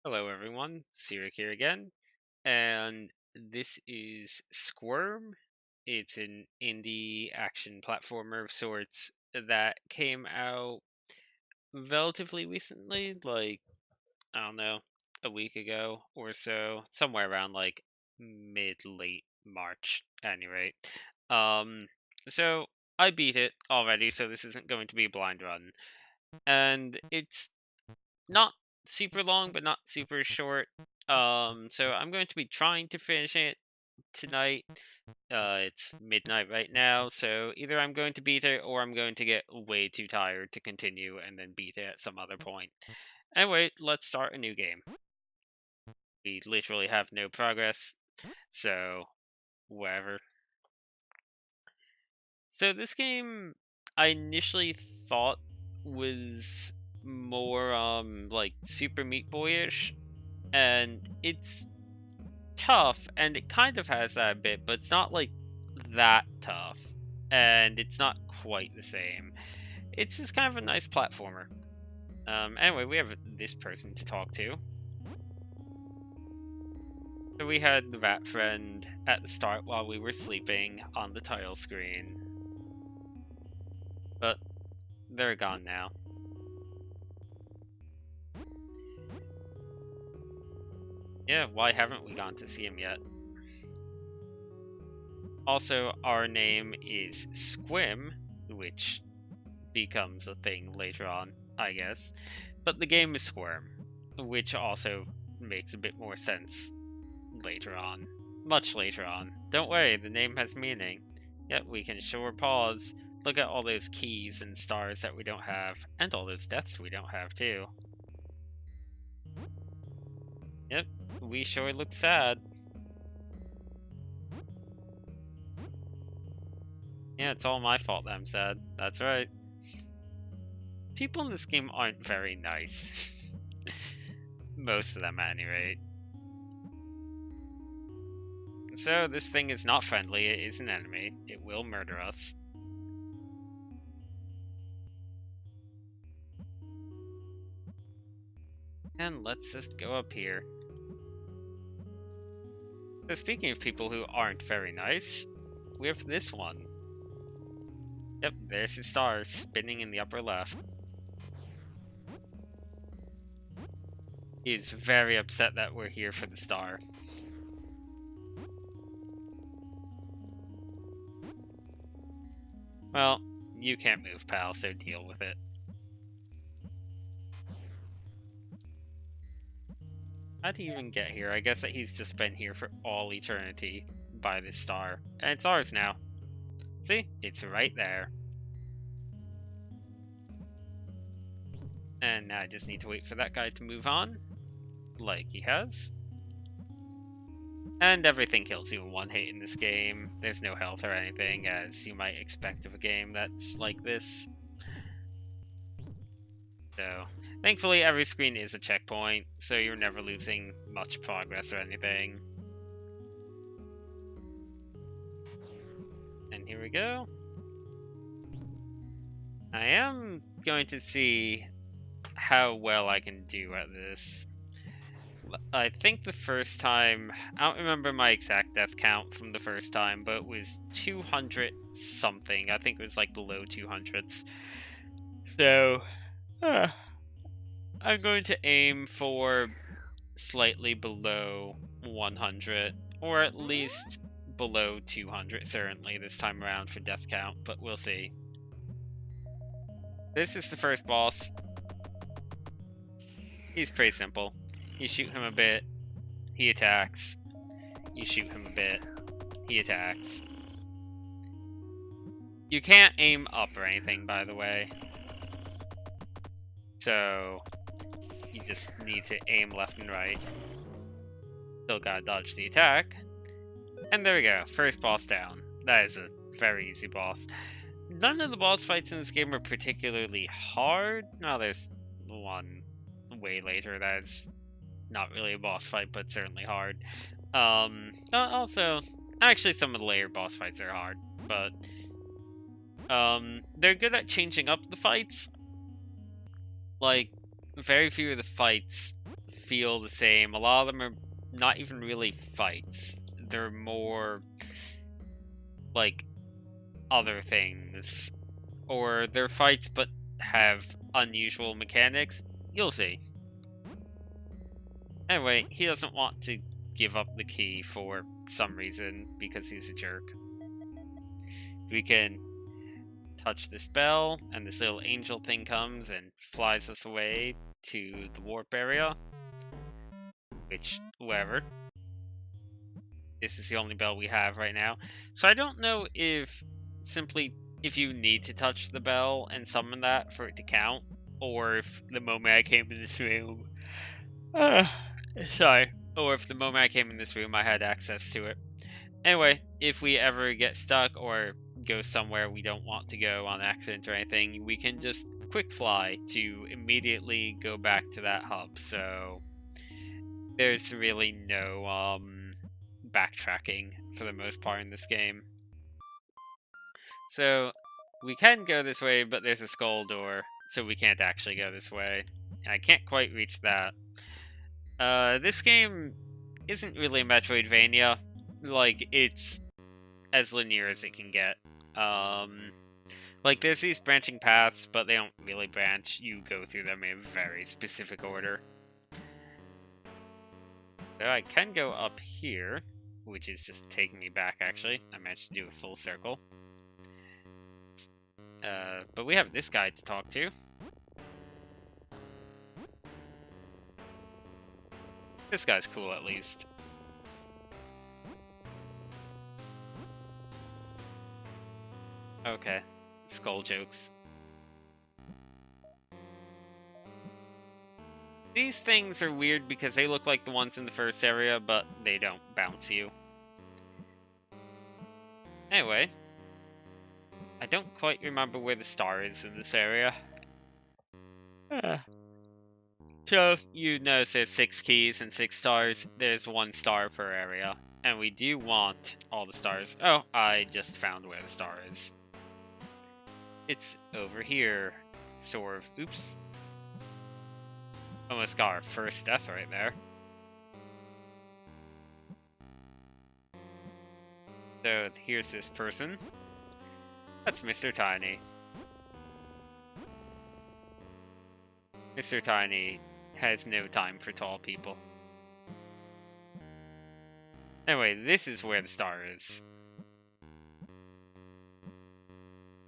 Hello, everyone. Sirik here again, and this is Squirm. It's an indie action platformer of sorts that came out relatively recently, like, I don't know, a week ago or so, somewhere around like mid late March, at any rate. Um, so I beat it already, so this isn't going to be a blind run, and it's not super long, but not super short. So I'm going to be trying to finish it tonight. It's midnight right now, so either I'm going to beat it or I'm going to get way too tired to continue and then beat it at some other point. Anyway, let's start a new game. We literally have no progress, so whatever. So this game, I initially thought was more like Super Meat Boyish, and it's tough, and it kind of has that a bit, but it's not like that tough, and it's not quite the same. It's just kind of a nice platformer. Anyway, we have this person to talk to. So we had the rat friend at the start while we were sleeping on the title screen, but they're gone now. Yeah, why haven't we gone to see him yet? Also, our name is Squim, which becomes a thing later on, I guess. But the game is Squirm, which also makes a bit more sense later on. Much later on. Don't worry, the name has meaning. Yet we can show our paws. Look at all those keys and stars that we don't have, and all those deaths we don't have, too. Yep, we sure look sad. Yeah, it's all my fault that I'm sad. That's right. People in this game aren't very nice. Most of them, at any rate. So, this thing is not friendly, it is an enemy. It will murder us. And let's just go up here. So speaking of people who aren't very nice, we have this one. Yep, there's his stars spinning in the upper left. He's very upset that we're here for the star. Well, you can't move, pal, so deal with it. How'd he even get here? I guess that he's just been here for all eternity by this star. And it's ours now. See? It's right there. And now I just need to wait for that guy to move on. Like he has. And everything kills you in one hit in this game. There's no health or anything, as you might expect of a game that's like this. So, thankfully every screen is a checkpoint, so you're never losing much progress or anything. And here we go. I am going to see how well I can do at this. I think the first time, I don't remember my exact death count from the first time, but it was 200 something. I think it was like the low 200s. So, I'm going to aim for slightly below 100, or at least below 200, certainly, this time around for death count, but we'll see. This is the first boss. He's pretty simple. You shoot him a bit, he attacks. You shoot him a bit, he attacks. You can't aim up or anything, by the way. So, you just need to aim left and right. Still gotta dodge the attack. And there we go, first boss down. That is a very easy boss. None of the boss fights in this game are particularly hard. Now there's one way later that's not really a boss fight, but certainly hard. Also, actually some of the later boss fights are hard, but they're good at changing up the fights. Like, very few of the fights feel the same. A lot of them are not even really fights. They're more like other things. Or they're fights but have unusual mechanics. You'll see. Anyway, he doesn't want to give up the key for some reason because he's a jerk. We can touch this bell, and this little angel thing comes and flies us away to the warp area. Which, whatever. This is the only bell we have right now. So I don't know if if you need to touch the bell and summon that for it to count, or if the moment I came in this room... sorry. Or if the moment I came in this room I had access to it. Anyway, if we ever get stuck or go somewhere we don't want to go on accident or anything, we can just quick fly to immediately go back to that hub. So there's really no backtracking for the most part in this game. So we can go this way, but there's a skull door, so we can't actually go this way. I can't quite reach that. This game isn't really a Metroidvania. Like, it's as linear as it can get. Like, there's these branching paths, but they don't really branch. You go through them in a very specific order. So I can go up here, which is just taking me back, actually. I managed to do a full circle. But we have this guy to talk to. This guy's cool, at least. Okay. Skull jokes. These things are weird because they look like the ones in the first area, but they don't bounce you. Anyway. I don't quite remember where the star is in this area. So, you notice there's 6 keys and 6 stars. There's 1 star per area. And we do want all the stars. Oh, I just found where the star is. It's over here. Sort of. Oops. Almost got our first death right there. So, here's this person. That's Mr. Tiny. Mr. Tiny has no time for tall people. Anyway, this is where the star is.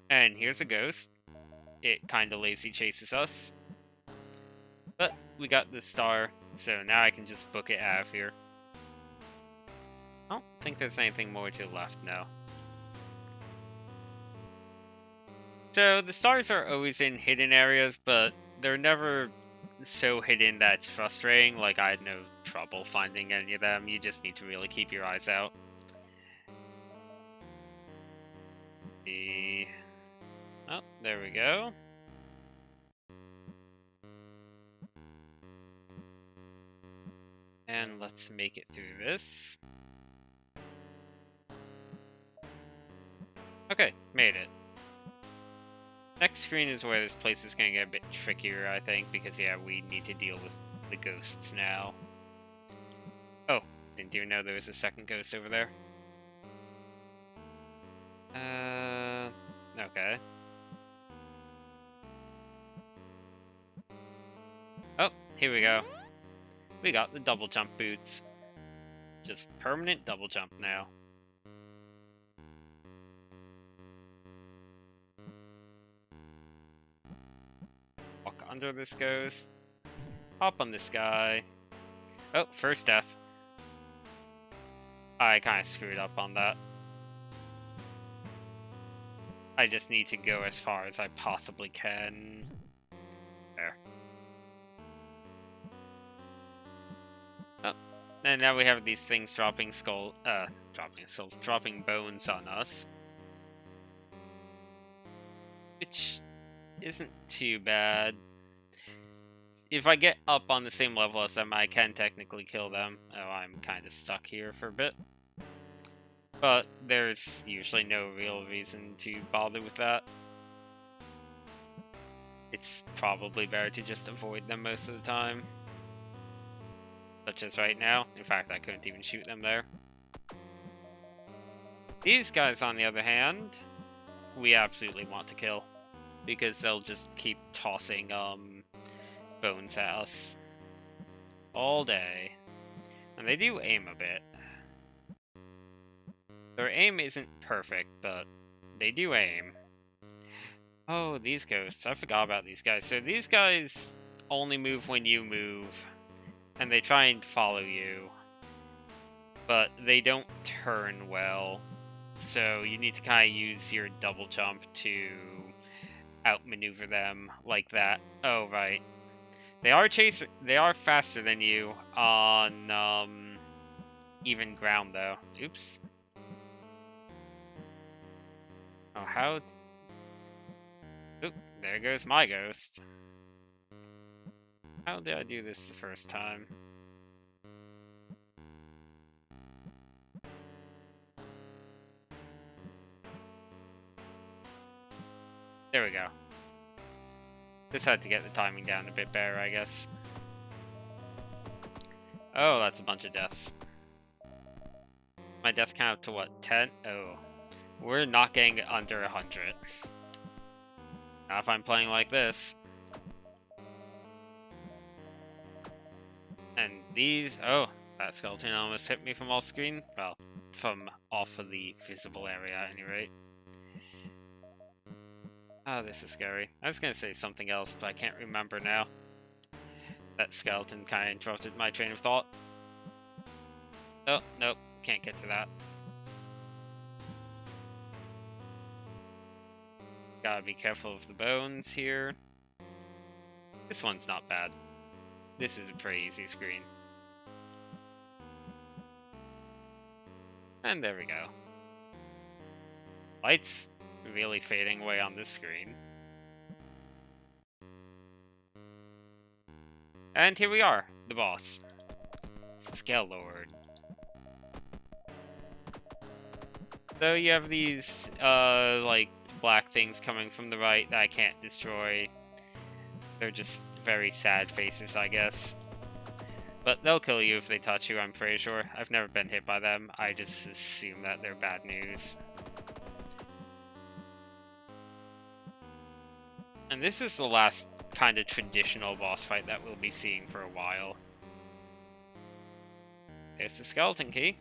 And here's a ghost. It kinda lazy chases us. But we got the star, so now I can just book it out of here. I don't think there's anything more to the left, no. So the stars are always in hidden areas, but they're never so hidden that it's frustrating. Like, I had no trouble finding any of them. You just need to really keep your eyes out. Oh, there we go. And let's make it through this. Okay, made it. Next screen is where this place is going to get a bit trickier, I think, because, yeah, we need to deal with the ghosts now. Oh, didn't even know there was a second ghost over there. Okay. Oh, here we go. We got the double jump boots. Just permanent double jump now. Walk under this ghost. Hop on this guy. Oh, first death. I kind of screwed up on that. I just need to go as far as I possibly can. There. Oh, and now we have these things dropping bones on us. Which isn't too bad. If I get up on the same level as them, I can technically kill them. Oh, I'm kind of stuck here for a bit. But there's usually no real reason to bother with that. It's probably better to just avoid them most of the time. such as right now. In fact, I couldn't even shoot them there. These guys, on the other hand, we absolutely want to kill, because they'll just keep tossing bones at us all day. And they do aim a bit. Their aim isn't perfect, but they do aim. Oh, these ghosts. I forgot about these guys. So these guys only move when you move, and they try and follow you, but they don't turn well. So you need to kind of use your double jump to outmaneuver them like that. Oh, right. They are faster than you on even ground, though. Oops. Oh, how? Oop, there goes my ghost. How did I do this the first time? There we go. Just had to get the timing down a bit better, I guess. Oh, that's a bunch of deaths. My death count to what, 10? Oh. We're not getting under 100. Not if I'm playing like this. And these... Oh, that skeleton almost hit me from off screen. Well, from off of the visible area at any rate. Oh, this is scary. I was gonna say something else, but I can't remember now. That skeleton kind of interrupted my train of thought. Oh, nope. Can't get to that. Gotta be careful of the bones here. This one's not bad. This is a pretty easy screen. And there we go. Light's really fading away on this screen. And here we are, the boss. Skellord. So you have these, like, black things coming from the right that I can't destroy. They're just very sad faces, I guess. But they'll kill you if they touch you, I'm pretty sure. I've never been hit by them. I just assume that they're bad news. And this is the last kind of traditional boss fight that we'll be seeing for a while. There's the skeleton key.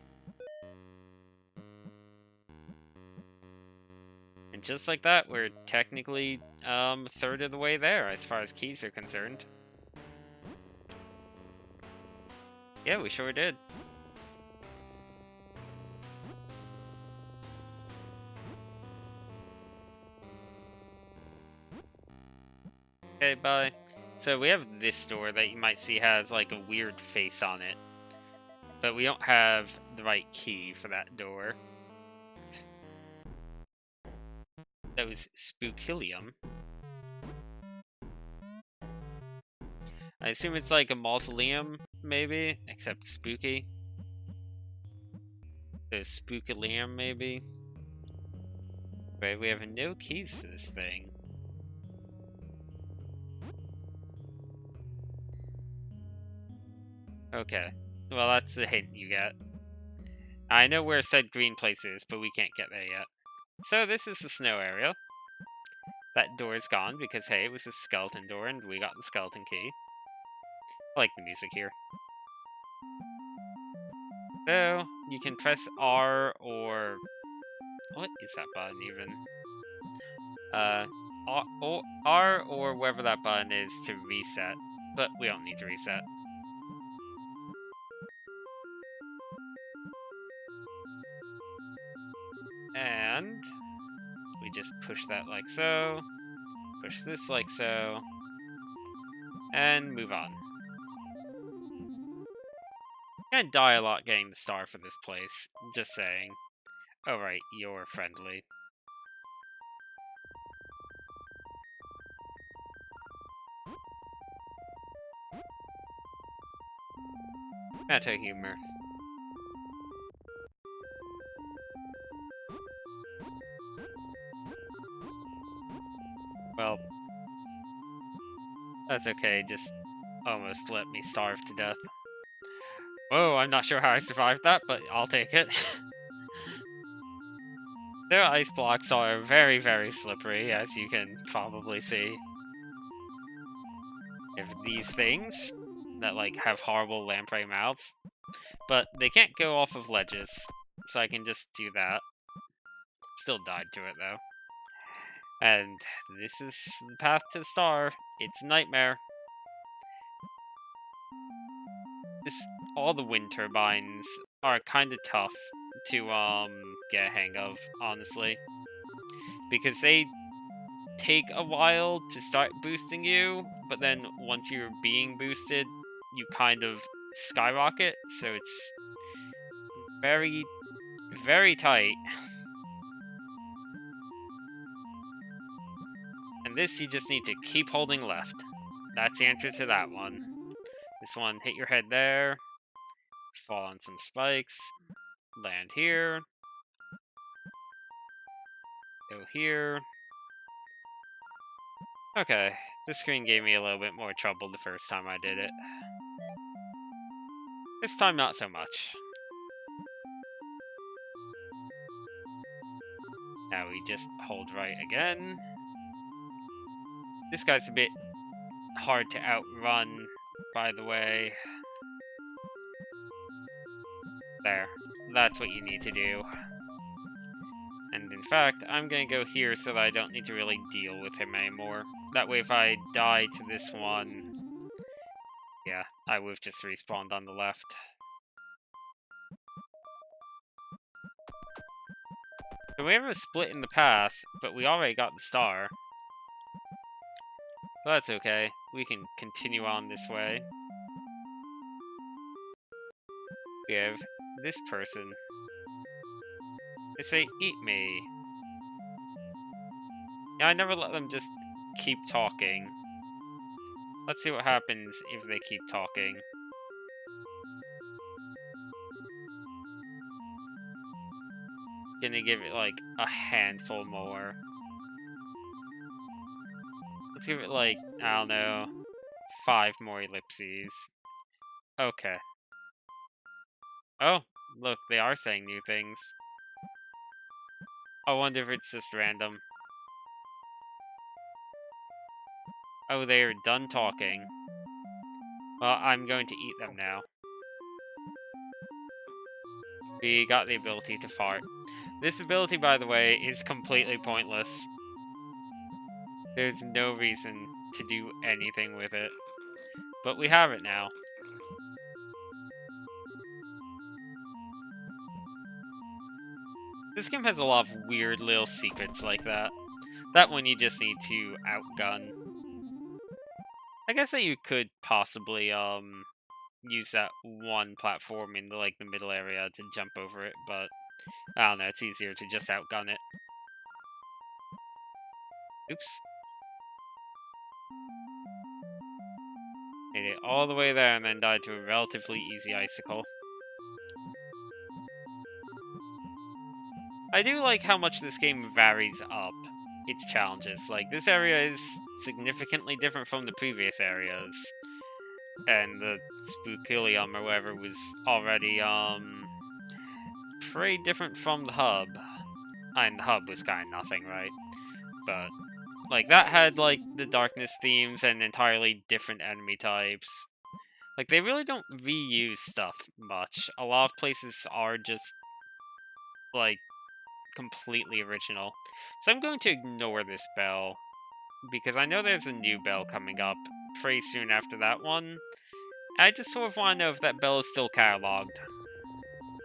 And just like that, we're technically a third of the way there as far as keys are concerned. Yeah, we sure did. Okay, bye. So we have this door that you might see has like a weird face on it. But we don't have the right key for that door. That was Spookilium. I assume it's like a mausoleum, maybe? Except spooky. The Spookilium, maybe? Wait, we have no keys to this thing. Okay. Well, that's the hint you get. I know where said green place is, but we can't get there yet. So this is the snow area. That door is gone because, hey, it was a skeleton door and we got the skeleton key. I like the music here. So, you can press R or... What is that button even? R or wherever that button is to reset. But we don't need to reset. And we just push that like so. Push this like so. And move on. Gonna die a lot getting the star for this place. Just saying. Oh right, you're friendly. Meta humor. Well, that's okay, just almost let me starve to death. Whoa, I'm not sure how I survived that, but I'll take it. Their ice blocks are very, very slippery, as you can probably see. They have these things that, like, have horrible lamprey mouths. But they can't go off of ledges, so I can just do that. Still died to it, though. And this is the path to the star. It's a nightmare. This all the wind turbines are kind of tough to get a hang of, honestly, because they take a while to start boosting you, but then once you're being boosted, you kind of skyrocket, so it's very, very tight. And this, you just need to keep holding left. That's the answer to that one. This one, hit your head there, fall on some spikes, land here, go here. Okay, this screen gave me a little bit more trouble the first time I did it. This time, not so much. Now we just hold right again. This guy's a bit hard to outrun, by the way. There. That's what you need to do. And in fact, I'm gonna go here so that I don't need to really deal with him anymore. That way if I die to this one, yeah, I would've just respawned on the left. So we have a split in the path, but we already got the star. But that's okay. We can continue on this way. We have this person. They say, eat me. Yeah, I never let them just keep talking. Let's see what happens if they keep talking. Gonna give it like a handful more. Let's give it like, I don't know, 5 more ellipses. Okay. Oh, look, they are saying new things. I wonder if it's just random. Oh, they are done talking. Well, I'm going to eat them now. We got the ability to fart. This ability, by the way, is completely pointless. There's no reason to do anything with it. But we have it now. This game has a lot of weird little secrets like that. That one you just need to outgun. I guess that you could possibly use that one platform in the, like, the middle area to jump over it, but I don't know, it's easier to just outgun it. Oops. Made it all the way there and then died to a relatively easy icicle. I do like how much this game varies up its challenges. Like, this area is significantly different from the previous areas. And the Spookilium or whatever was already, pretty different from the hub. And the hub was kind of nothing, right? But, like, that had, like, the darkness themes and entirely different enemy types. Like, they really don't reuse stuff much. A lot of places are just, like, completely original. So I'm going to ignore this bell, because I know there's a new bell coming up pretty soon after that one. I just sort of want to know if that bell is still cataloged,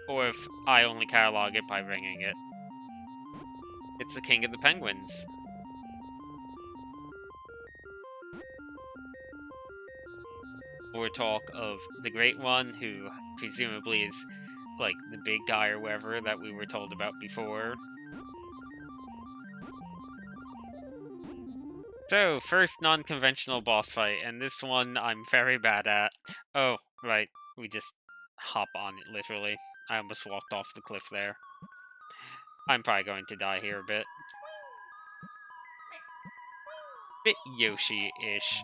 or if I only catalog it by ringing it. It's the King of the Penguins. Or talk of the Great One, who presumably is, like, the big guy or whatever that we were told about before. So, first non-conventional boss fight, and this one I'm very bad at. Oh, right, we just hop on it, literally. I almost walked off the cliff there. I'm probably going to die here a bit. Bit Yoshi-ish.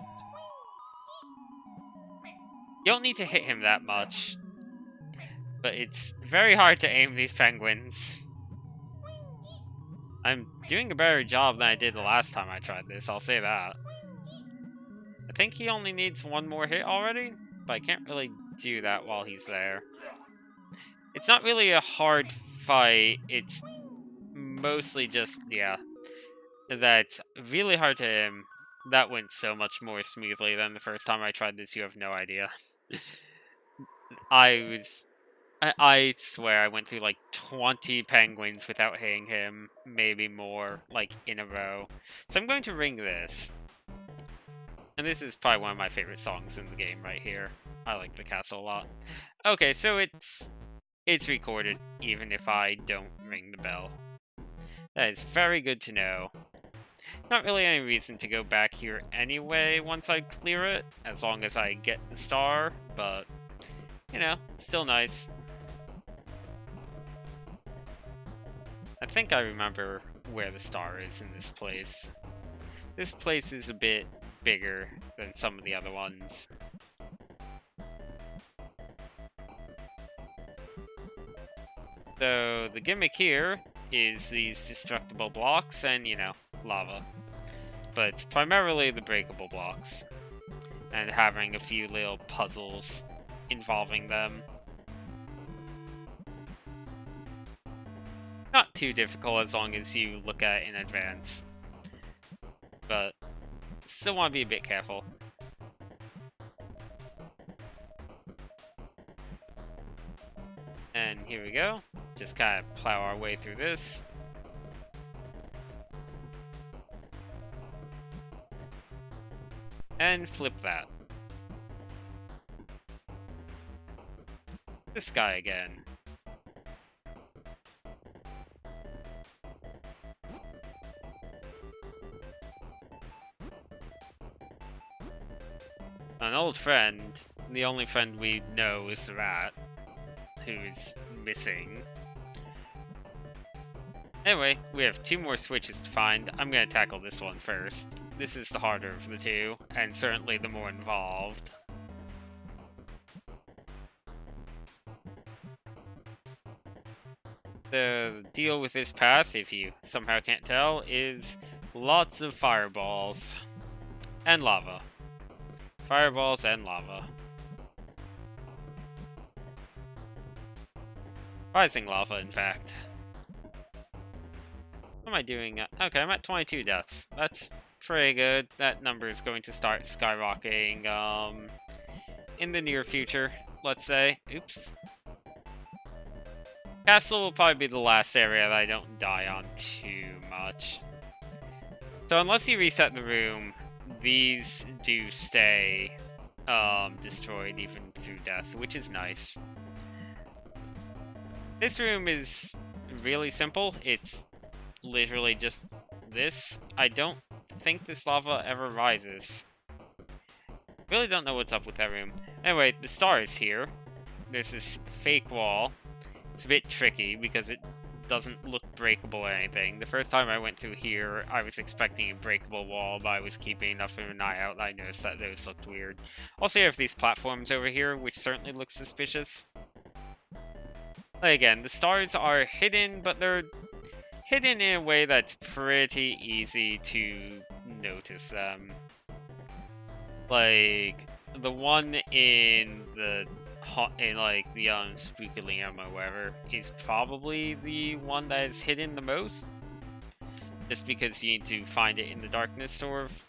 You don't need to hit him that much. but it's very hard to aim these penguins. I'm doing a better job than I did the last time I tried this, I'll say that. I think he only needs one more hit already, but I can't really do that while he's there. It's not really a hard fight, it's mostly just, yeah, that's really hard to aim. That went so much more smoothly than the first time I tried this, you have no idea. I swear I went through like 20 penguins without hitting him, maybe more, like in a row. So I'm going to ring this. And this is probably one of my favorite songs in the game right here. I like the castle a lot. Okay, so it's recorded even if I don't ring the bell. That is very good to know. Not really any reason to go back here anyway once I clear it, as long as I get the star, but, you know, still nice. I think I remember where the star is in this place. This place is a bit bigger than some of the other ones. So the gimmick here is these destructible blocks and, you know, lava. But it's primarily the breakable blocks. And having a few little puzzles involving them. Not too difficult as long as you look at it in advance. But still want to be a bit careful. And here we go. Just kind of plow our way through this. And flip that. This guy again. An old friend. The only friend we know is the rat, who is missing. Anyway, we have 2 more switches to find. I'm gonna tackle this one first. This is the harder of the 2, and certainly the more involved. The deal with this path, if you somehow can't tell, is lots of fireballs. And lava. Fireballs and lava. Rising lava, in fact. What am I doing? Okay, I'm at 22 deaths. That's pretty good. That number is going to start skyrocketing in the near future, let's say. Oops. Castle will probably be the last area that I don't die on too much. So unless you reset the room, these do stay destroyed even through death, which is nice. This room is really simple. It's literally just this. I don't think this lava ever rises. Really don't know what's up with that room. Anyway, the star is here. There's this fake wall. It's a bit tricky because it doesn't look breakable or anything. The first time I went through here, I was expecting a breakable wall, but I was keeping enough of an eye out that I noticed that those looked weird. Also, you have these platforms over here, which certainly look suspicious. Again, the stars are hidden, but they're hidden in a way that's pretty easy to notice them. Like, the one in the Spooky Liam or whatever is probably the one that is hidden the most. Just because you need to find it in the darkness, sort of.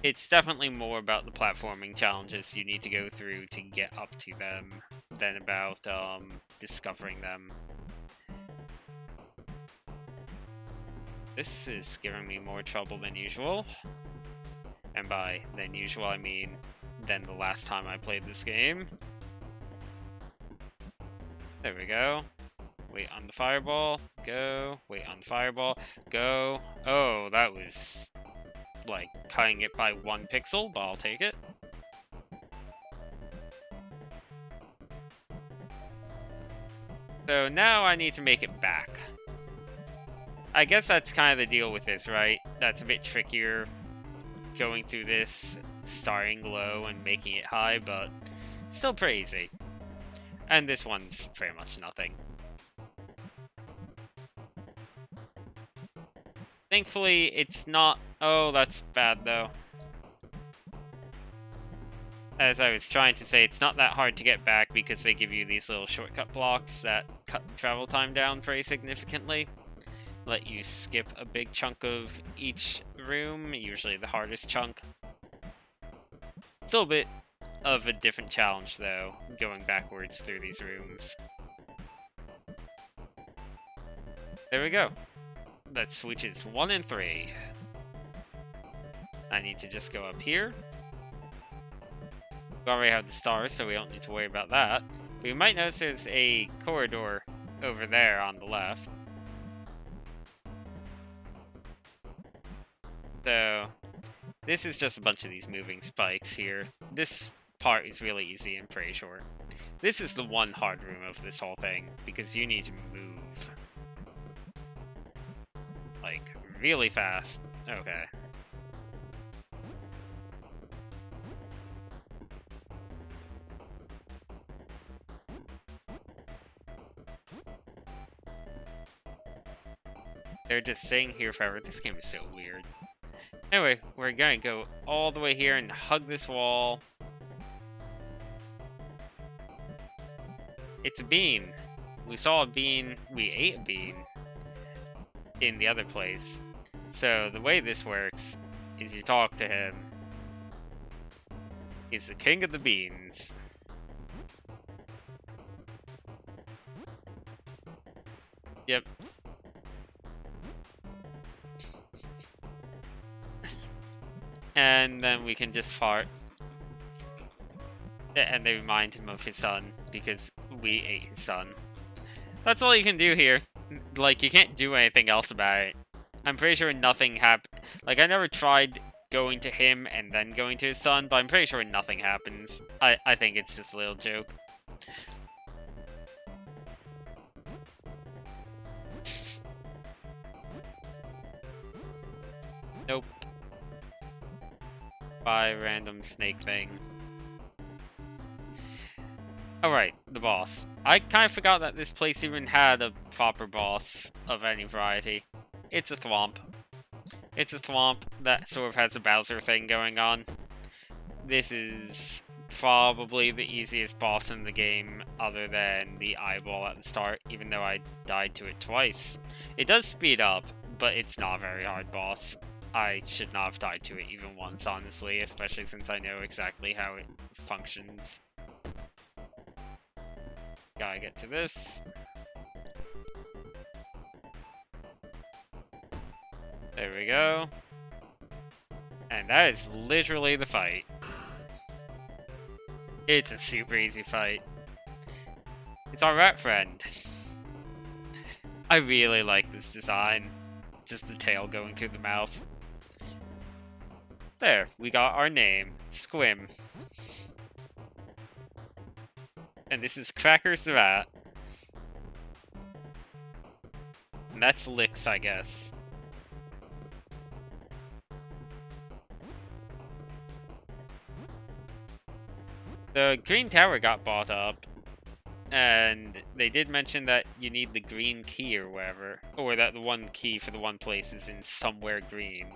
It's definitely more about the platforming challenges you need to go through to get up to them than about discovering them. This is giving me more trouble than usual. And by than usual, I mean than the last time I played this game. There we go. Wait on the fireball. Go. Wait on the fireball. Go. Oh, that was like cutting it by 1 pixel, but I'll take it. So now I need to make it back. I guess that's kind of the deal with this, right? That's a bit trickier going through this, starting low and making it high, but still pretty easy. And this one's pretty much nothing. Thankfully, it's not... Oh, that's bad, though. As I was trying to say, it's not that hard to get back because they give you these little shortcut blocks that cut travel time down pretty significantly. Let you skip a big chunk of each room, usually the hardest chunk. Still a bit of a different challenge, though, going backwards through these rooms. There we go. That switches 1 and 3. I need to just go up here. We already have the stars, so we don't need to worry about that. But you might notice there's a corridor over there on the left. So, this is just a bunch of these moving spikes here. This part is really easy and pretty short. This is the one hard room of this whole thing, because you need to move. Like, really fast. Okay. They're just sitting here forever. This game is so weird. Anyway, we're gonna go all the way here and hug this wall. It's a bean. We saw a bean. We ate a bean in the other place. So the way this works is you talk to him. He's the king of the beans. Yep. And then we can just fart. And they remind him of his son, because we ate his son. That's all you can do here. Like, you can't do anything else about it. I'm pretty sure nothing happened. Like, I never tried going to him and then going to his son, but I'm pretty sure nothing happens. I think it's just a little joke. Nope. By random snake thing. Alright, the boss. I kind of forgot that this place even had a proper boss of any variety. It's a thwomp. It's a thwomp that sort of has a Bowser thing going on. This is probably the easiest boss in the game, other than the eyeball at the start, even though I died to it twice. It does speed up, but it's not a very hard boss. I should not have died to it even once, honestly, especially since I know exactly how it functions. Gotta get to this. There we go. And that is literally the fight. It's a super easy fight. It's our rat friend. I really like this design. Just the tail going through the mouth. There, we got our name. Squirm. And this is Crackers the rat. And that's Licks, I guess. The green tower got bought up, and they did mention that you need the green key or whatever, or that the one key for the one place is in somewhere green.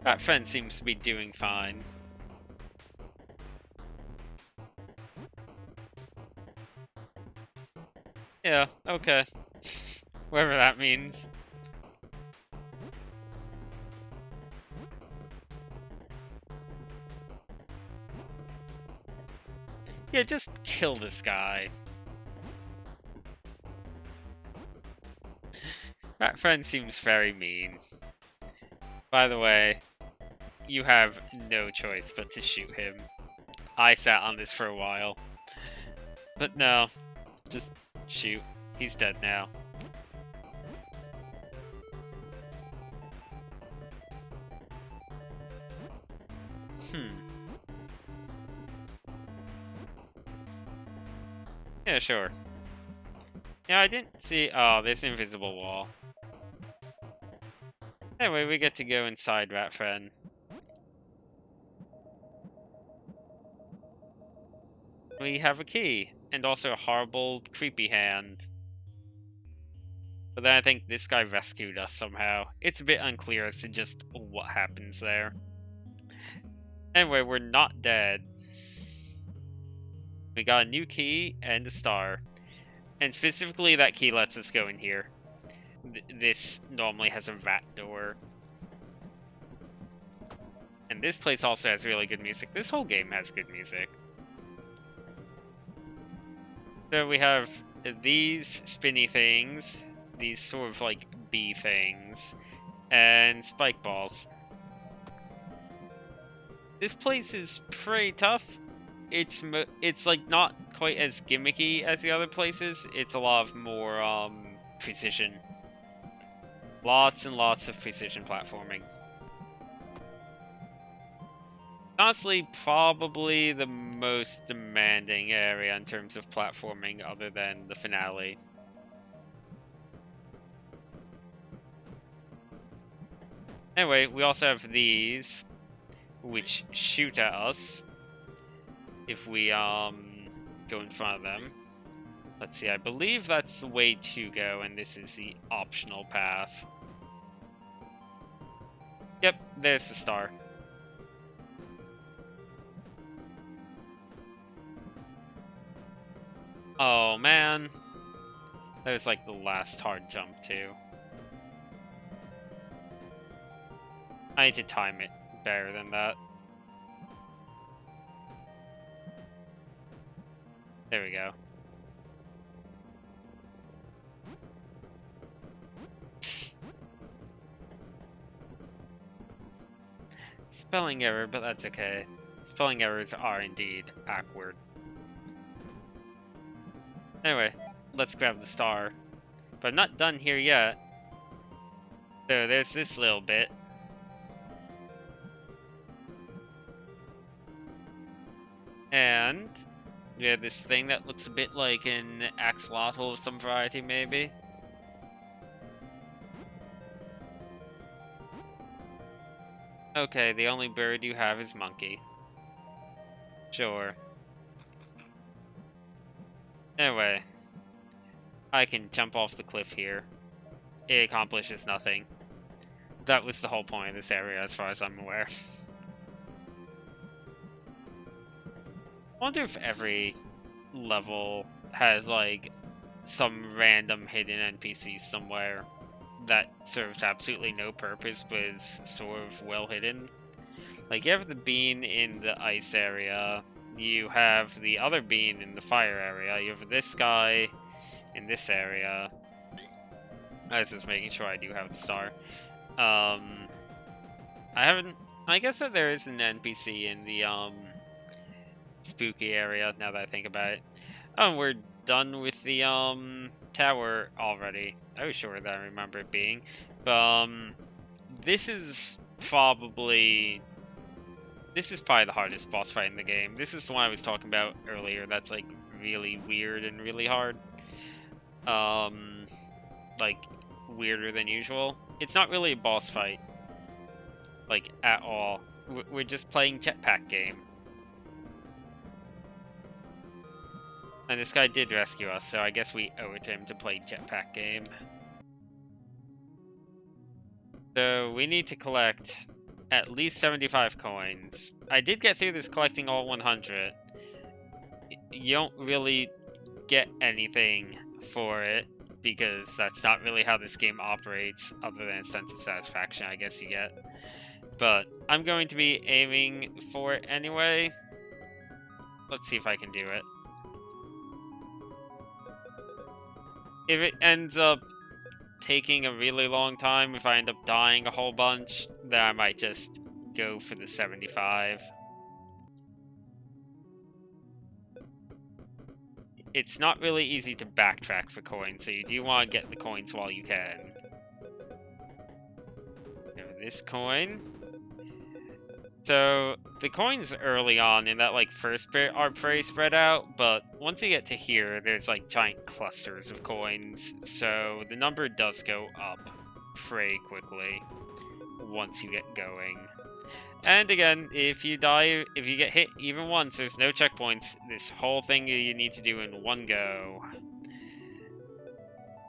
That friend seems to be doing fine. Yeah, okay. Whatever that means. Yeah, just kill this guy. That friend seems very mean. By the way, you have no choice but to shoot him. I sat on this for a while. But no, just shoot. He's dead now. Yeah, sure. Yeah, I didn't see... Oh, this invisible wall. Anyway, we get to go inside Ratfen. We have a key, and also a horrible, creepy hand. But then I think this guy rescued us somehow. It's a bit unclear as to just what happens there. Anyway, we're not dead. We got a new key and a star. And specifically, that key lets us go in here. This normally has a rat door. And this place also has really good music. This whole game has good music. So we have these spinny things, these sort of like bee things, and spike balls. This place is pretty tough. It's like not quite as gimmicky as the other places. It's a lot of more precision. Lots and lots of precision platforming. Honestly, probably the most demanding area in terms of platforming other than the finale. Anyway, we also have these, which shoot at us if we go in front of them. Let's see, I believe that's the way to go, and this is the optional path. Yep, there's the star. Oh man. That was like the last hard jump too. I need to time it better than that. There we go. Spelling error, but that's okay. Spelling errors are indeed awkward. Anyway, let's grab the star. But I'm not done here yet. So there's this little bit. And we have this thing that looks a bit like an axolotl of some variety, maybe. Okay, the only bird you have is monkey. Sure. Anyway, I can jump off the cliff here. It accomplishes nothing. That was the whole point of this area, as far as I'm aware. I wonder if every level has, like, some random hidden NPC somewhere that serves absolutely no purpose but is sort of well hidden. Like, you have the bean in the ice area, you have the other bean in the fire area, you have this guy in this area. I was just making sure I do have the star. I guess that there is an NPC in the, spooky area, now that I think about it. Oh, and we're done with the, tower already. I was sure that I remember it being. But, this is probably the hardest boss fight in the game. This is the one I was talking about earlier that's, like, really weird and really hard. Like, weirder than usual. It's not really a boss fight. Like, at all. We're just playing jetpack game. And this guy did rescue us, so I guess we owe it to him to play jetpack game. So we need to collect at least 75 coins. I did get through this collecting all 100. You don't really get anything for it, because that's not really how this game operates, other than a sense of satisfaction, I guess you get. But I'm going to be aiming for it anyway. Let's see if I can do it. If it ends up taking a really long time, if I end up dying a whole bunch, then I might just go for the 75. It's not really easy to backtrack for coins, so you do want to get the coins while you can. This coin. So the coins early on in that like first bit are pretty spread out, but once you get to here, there's like giant clusters of coins, so the number does go up pretty quickly once you get going. And again, if you die, if you get hit even once, there's no checkpoints. This whole thing you need to do in one go.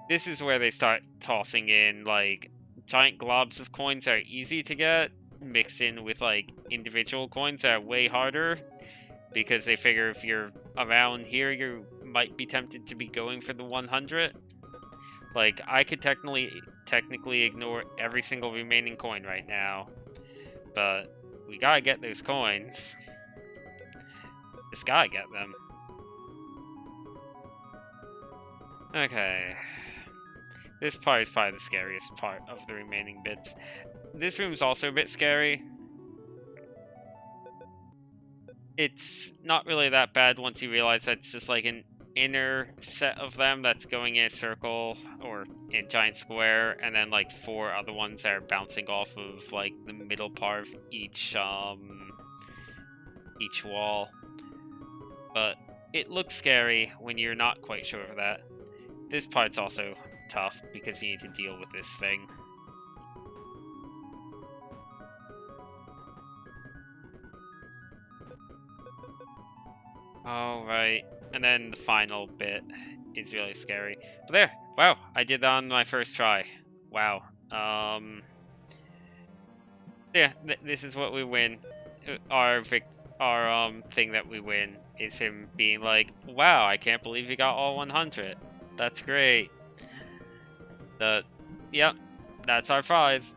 This is where they start tossing in, like, giant globs of coins that are easy to get, mixed in with, like, individual coins that are way harder, because they figure if you're around here, you might be tempted to be going for the 100. Like, I could technically ignore every single remaining coin right now, but we gotta get those coins. Just gotta get them. Okay. This part is probably the scariest part of the remaining bits. This room's also a bit scary. It's not really that bad once you realize that it's just like an inner set of them that's going in a circle or in a giant square, and then like 4 other ones that are bouncing off of like the middle part of each wall. But it looks scary when you're not quite sure of that. This part's also tough because you need to deal with this thing. Alright, and then the final bit is really scary. But there! Wow, I did that on my first try. Wow. Yeah, this is what we win. Our thing that we win is him being like, wow, I can't believe you got all 100. That's great. Yep, that's our prize.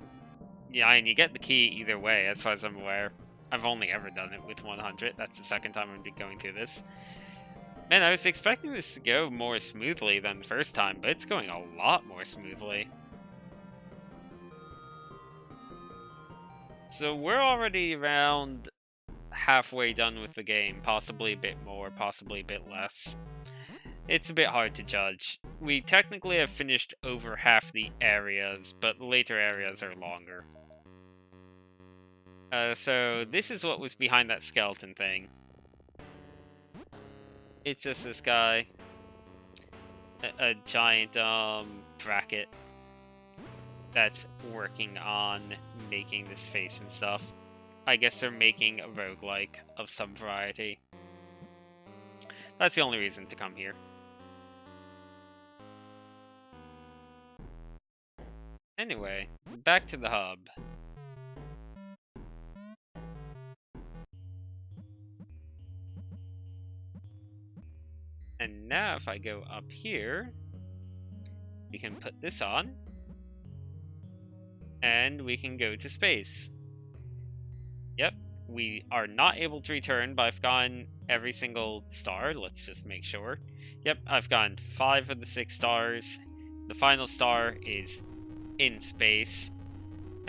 Yeah, and you get the key either way, as far as I'm aware. I've only ever done it with 100. That's the second time I'm going through this. Man, I was expecting this to go more smoothly than the first time, but it's going a lot more smoothly. So we're already around halfway done with the game, possibly a bit more, possibly a bit less. It's a bit hard to judge. We technically have finished over half the areas, but the later areas are longer. So this is what was behind that skeleton thing. It's just this guy. A giant, bracket that's working on making this face and stuff. I guess they're making a roguelike of some variety. That's the only reason to come here. Anyway, back to the hub. And now if I go up here, we can put this on, and we can go to space. Yep, we are not able to return, but I've gotten every single star. Let's just make sure. Yep, I've gotten 5 of the 6 stars. The final star is in space,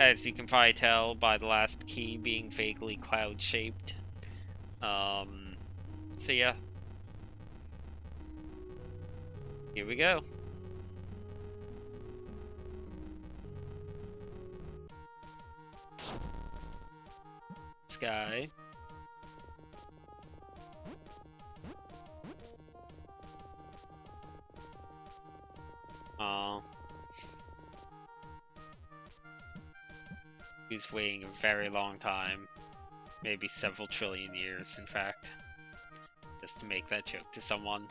as you can probably tell by the last key being vaguely cloud-shaped. So yeah. Here we go. Sky. Oh. He's waiting a very long time. Maybe several trillion years, in fact. Just to make that joke to someone.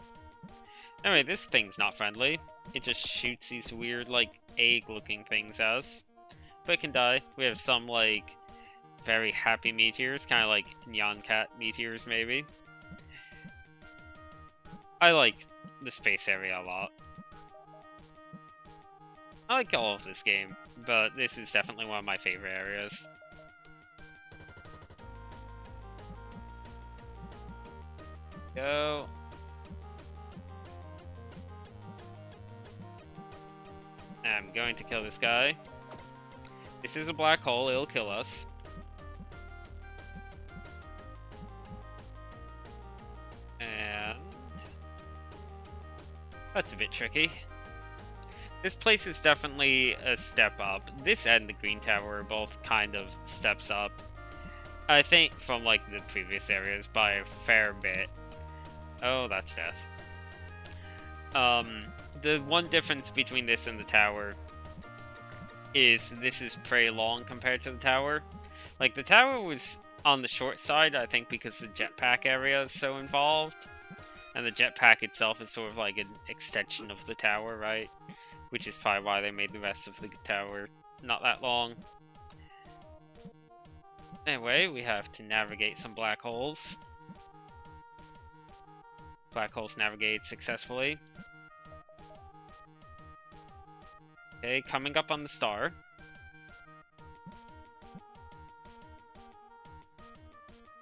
Anyway, this thing's not friendly. It just shoots these weird, like, egg-looking things at us. But it can die. We have some, like, very happy meteors, kind of like Nyan Cat meteors, maybe. I like the space area a lot. I like all of this game, but this is definitely one of my favorite areas. Go. I'm going to kill this guy. This is a black hole, it'll kill us. And that's a bit tricky. This place is definitely a step up. This and the green tower are both kind of steps up. I think from like the previous areas by a fair bit. Oh, that's death. The one difference between this and the tower is this is pretty long compared to the tower. Like, the tower was on the short side, I think, because the jetpack area is so involved. And the jetpack itself is sort of like an extension of the tower, right? Which is probably why they made the rest of the tower not that long. Anyway, we have to navigate some black holes. Black holes navigated successfully. Okay, coming up on the star.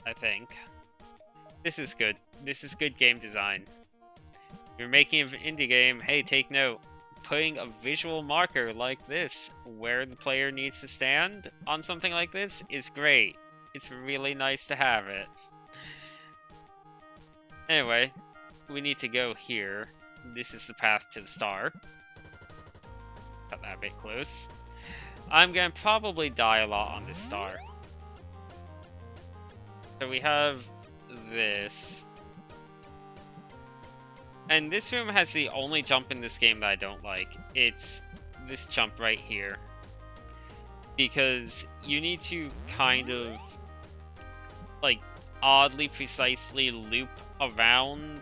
I think. This is good. This is good game design. If you're making an indie game, hey, take note. Putting a visual marker like this, where the player needs to stand on something like this, is great. It's really nice to have it. Anyway, we need to go here. This is the path to the star. Got that a bit close. I'm gonna probably die a lot on this star. So we have this. And this room has the only jump in this game that I don't like. It's this jump right here. Because you need to kind of, like, oddly precisely loop around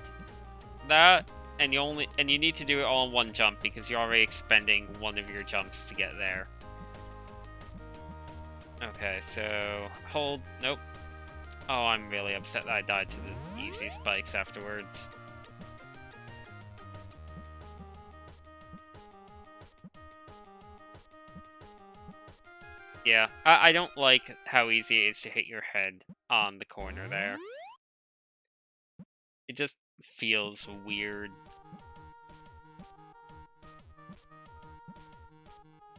that. And you need to do it all in one jump because you're already expending one of your jumps to get there. Okay, so hold. Nope. Oh, I'm really upset that I died to the easy spikes afterwards. Yeah, I don't like how easy it is to hit your head on the corner there. It just feels weird.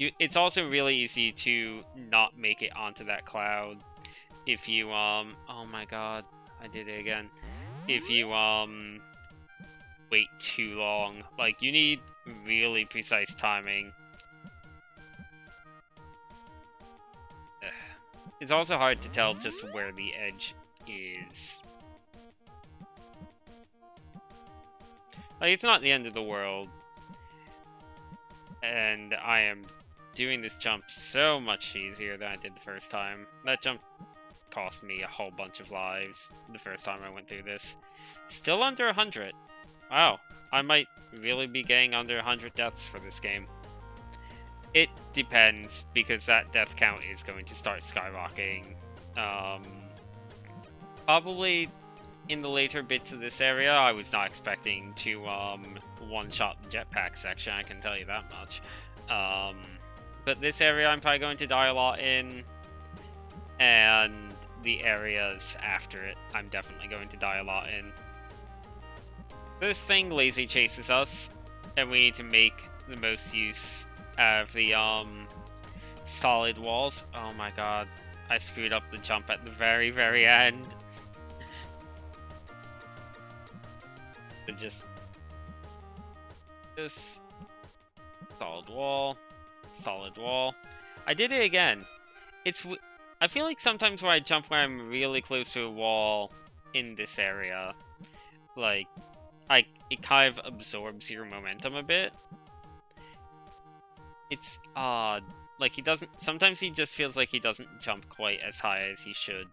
It's also really easy to not make it onto that cloud if you, oh my god, I did it again. If you, wait too long. Like, you need really precise timing. It's also hard to tell just where the edge is. Like, it's not the end of the world. And I am doing this jump so much easier than I did the first time. That jump cost me a whole bunch of lives the first time I went through this. Still under 100. Wow, I might really be getting under 100 deaths for this game. It depends, because that death count is going to start skyrocketing. Probably in the later bits of this area, I was not expecting to one-shot the jetpack section, I can tell you that much. But this area I'm probably going to die a lot in, and the areas after it I'm definitely going to die a lot in. This thing lazy chases us, and we need to make the most use of the solid walls. Oh my god, I screwed up the jump at the very, very end. But just this solid wall, solid wall. I did it again. I feel like sometimes when I jump when I'm really close to a wall in this area, like, it kind of absorbs your momentum a bit. It's odd. Like, sometimes he just feels like he doesn't jump quite as high as he should.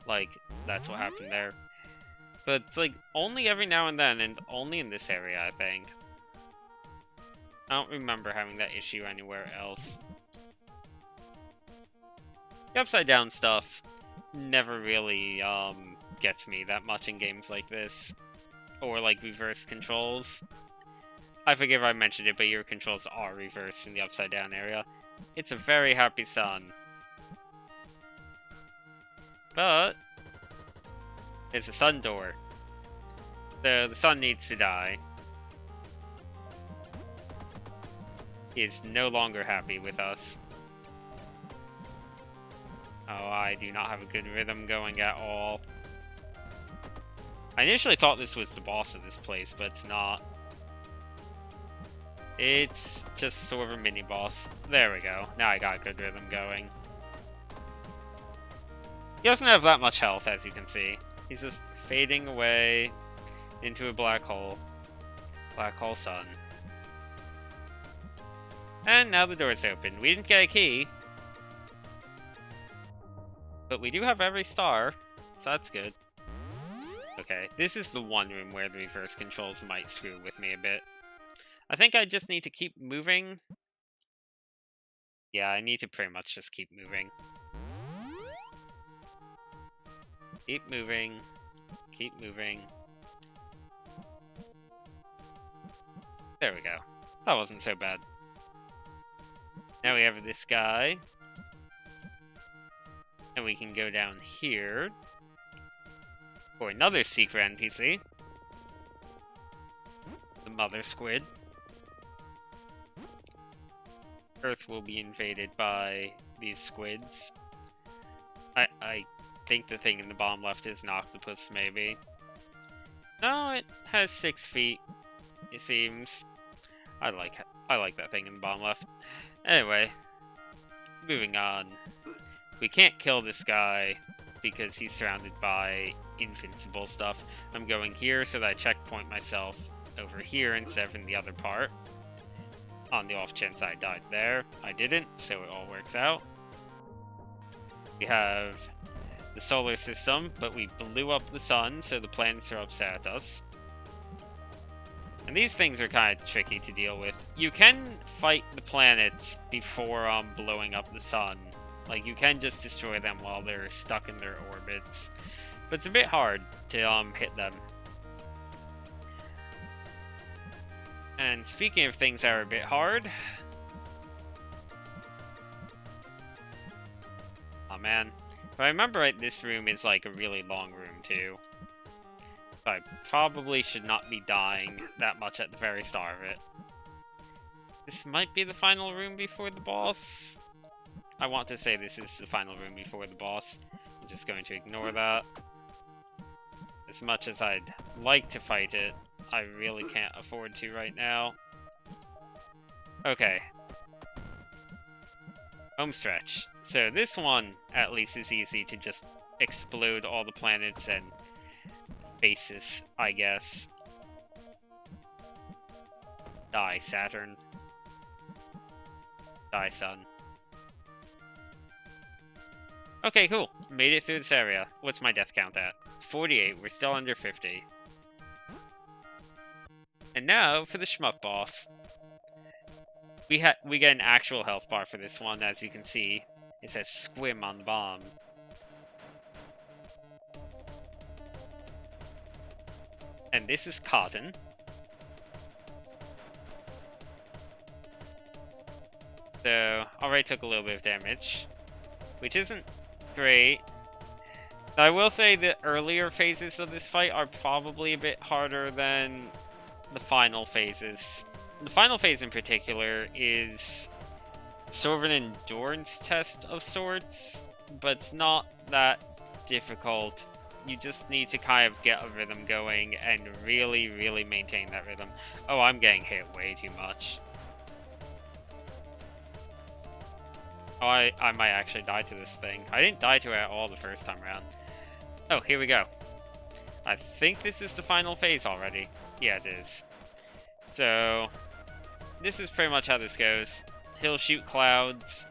Like, that's what happened there. But it's like, only every now and then, and only in this area, I think. I don't remember having that issue anywhere else. The upside down stuff never really, gets me that much in games like this. Or, like, reverse controls. I forget if I mentioned it, but your controls are reversed in the upside down area. It's a very happy sun. But it's a sun door. The sun needs to die. He is no longer happy with us. Oh, I do not have a good rhythm going at all. I initially thought this was the boss of this place, but it's not. It's just sort of a mini-boss. There we go. Now I got a good rhythm going. He doesn't have that much health, as you can see. He's just fading away into a black hole. Black hole sun. And now the door's open. We didn't get a key, but we do have every star, so that's good. Okay, this is the one room where the reverse controls might screw with me a bit. I think I just need to keep moving. Yeah, I need to pretty much just keep moving. Keep moving. Keep moving. There we go. That wasn't so bad. Now we have this guy. And we can go down here for another secret NPC. The mother squid. Earth will be invaded by these squids. I think the thing in the bottom left is an octopus, maybe. No, it has 6 feet, it seems. I like that thing in the bottom left. Anyway, moving on. We can't kill this guy because he's surrounded by invincible stuff. I'm going here so that I checkpoint myself over here instead of in the other part. On the off chance I died there. I didn't, so it all works out. We have the solar system, but we blew up the sun, so the planets are upset at us. And these things are kind of tricky to deal with. You can fight the planets before blowing up the sun. Like, you can just destroy them while they're stuck in their orbits. But it's a bit hard to hit them. And speaking of things that are a bit hard... Oh man. If I remember right, this room is like a really long room too. So I probably should not be dying that much at the very start of it. This might be the final room before the boss. I want to say this is the final room before the boss. I'm just going to ignore that. As much as I'd like to fight it, I really can't afford to right now. Okay. Home stretch. So this one, at least, is easy to just explode all the planets and faces, I guess. Die, Saturn. Die, Sun. Okay, cool. Made it through this area. What's my death count at? 48. We're still under 50. And now for the shmup boss. We get an actual health bar for this one, as you can see. It says Squirm on the bottom. And this is Cotton. So, already took a little bit of damage, which isn't great. I will say the earlier phases of this fight are probably a bit harder than the final phases. The final phase in particular is sort of an endurance test of sorts, but it's not that difficult. You just need to kind of get a rhythm going and really, really maintain that rhythm. Oh, I'm getting hit way too much. Oh, I might actually die to this thing. I didn't die to it at all the first time around. Oh, here we go. I think this is the final phase already. Yeah, it is. So, this is pretty much how this goes. He'll shoot clouds,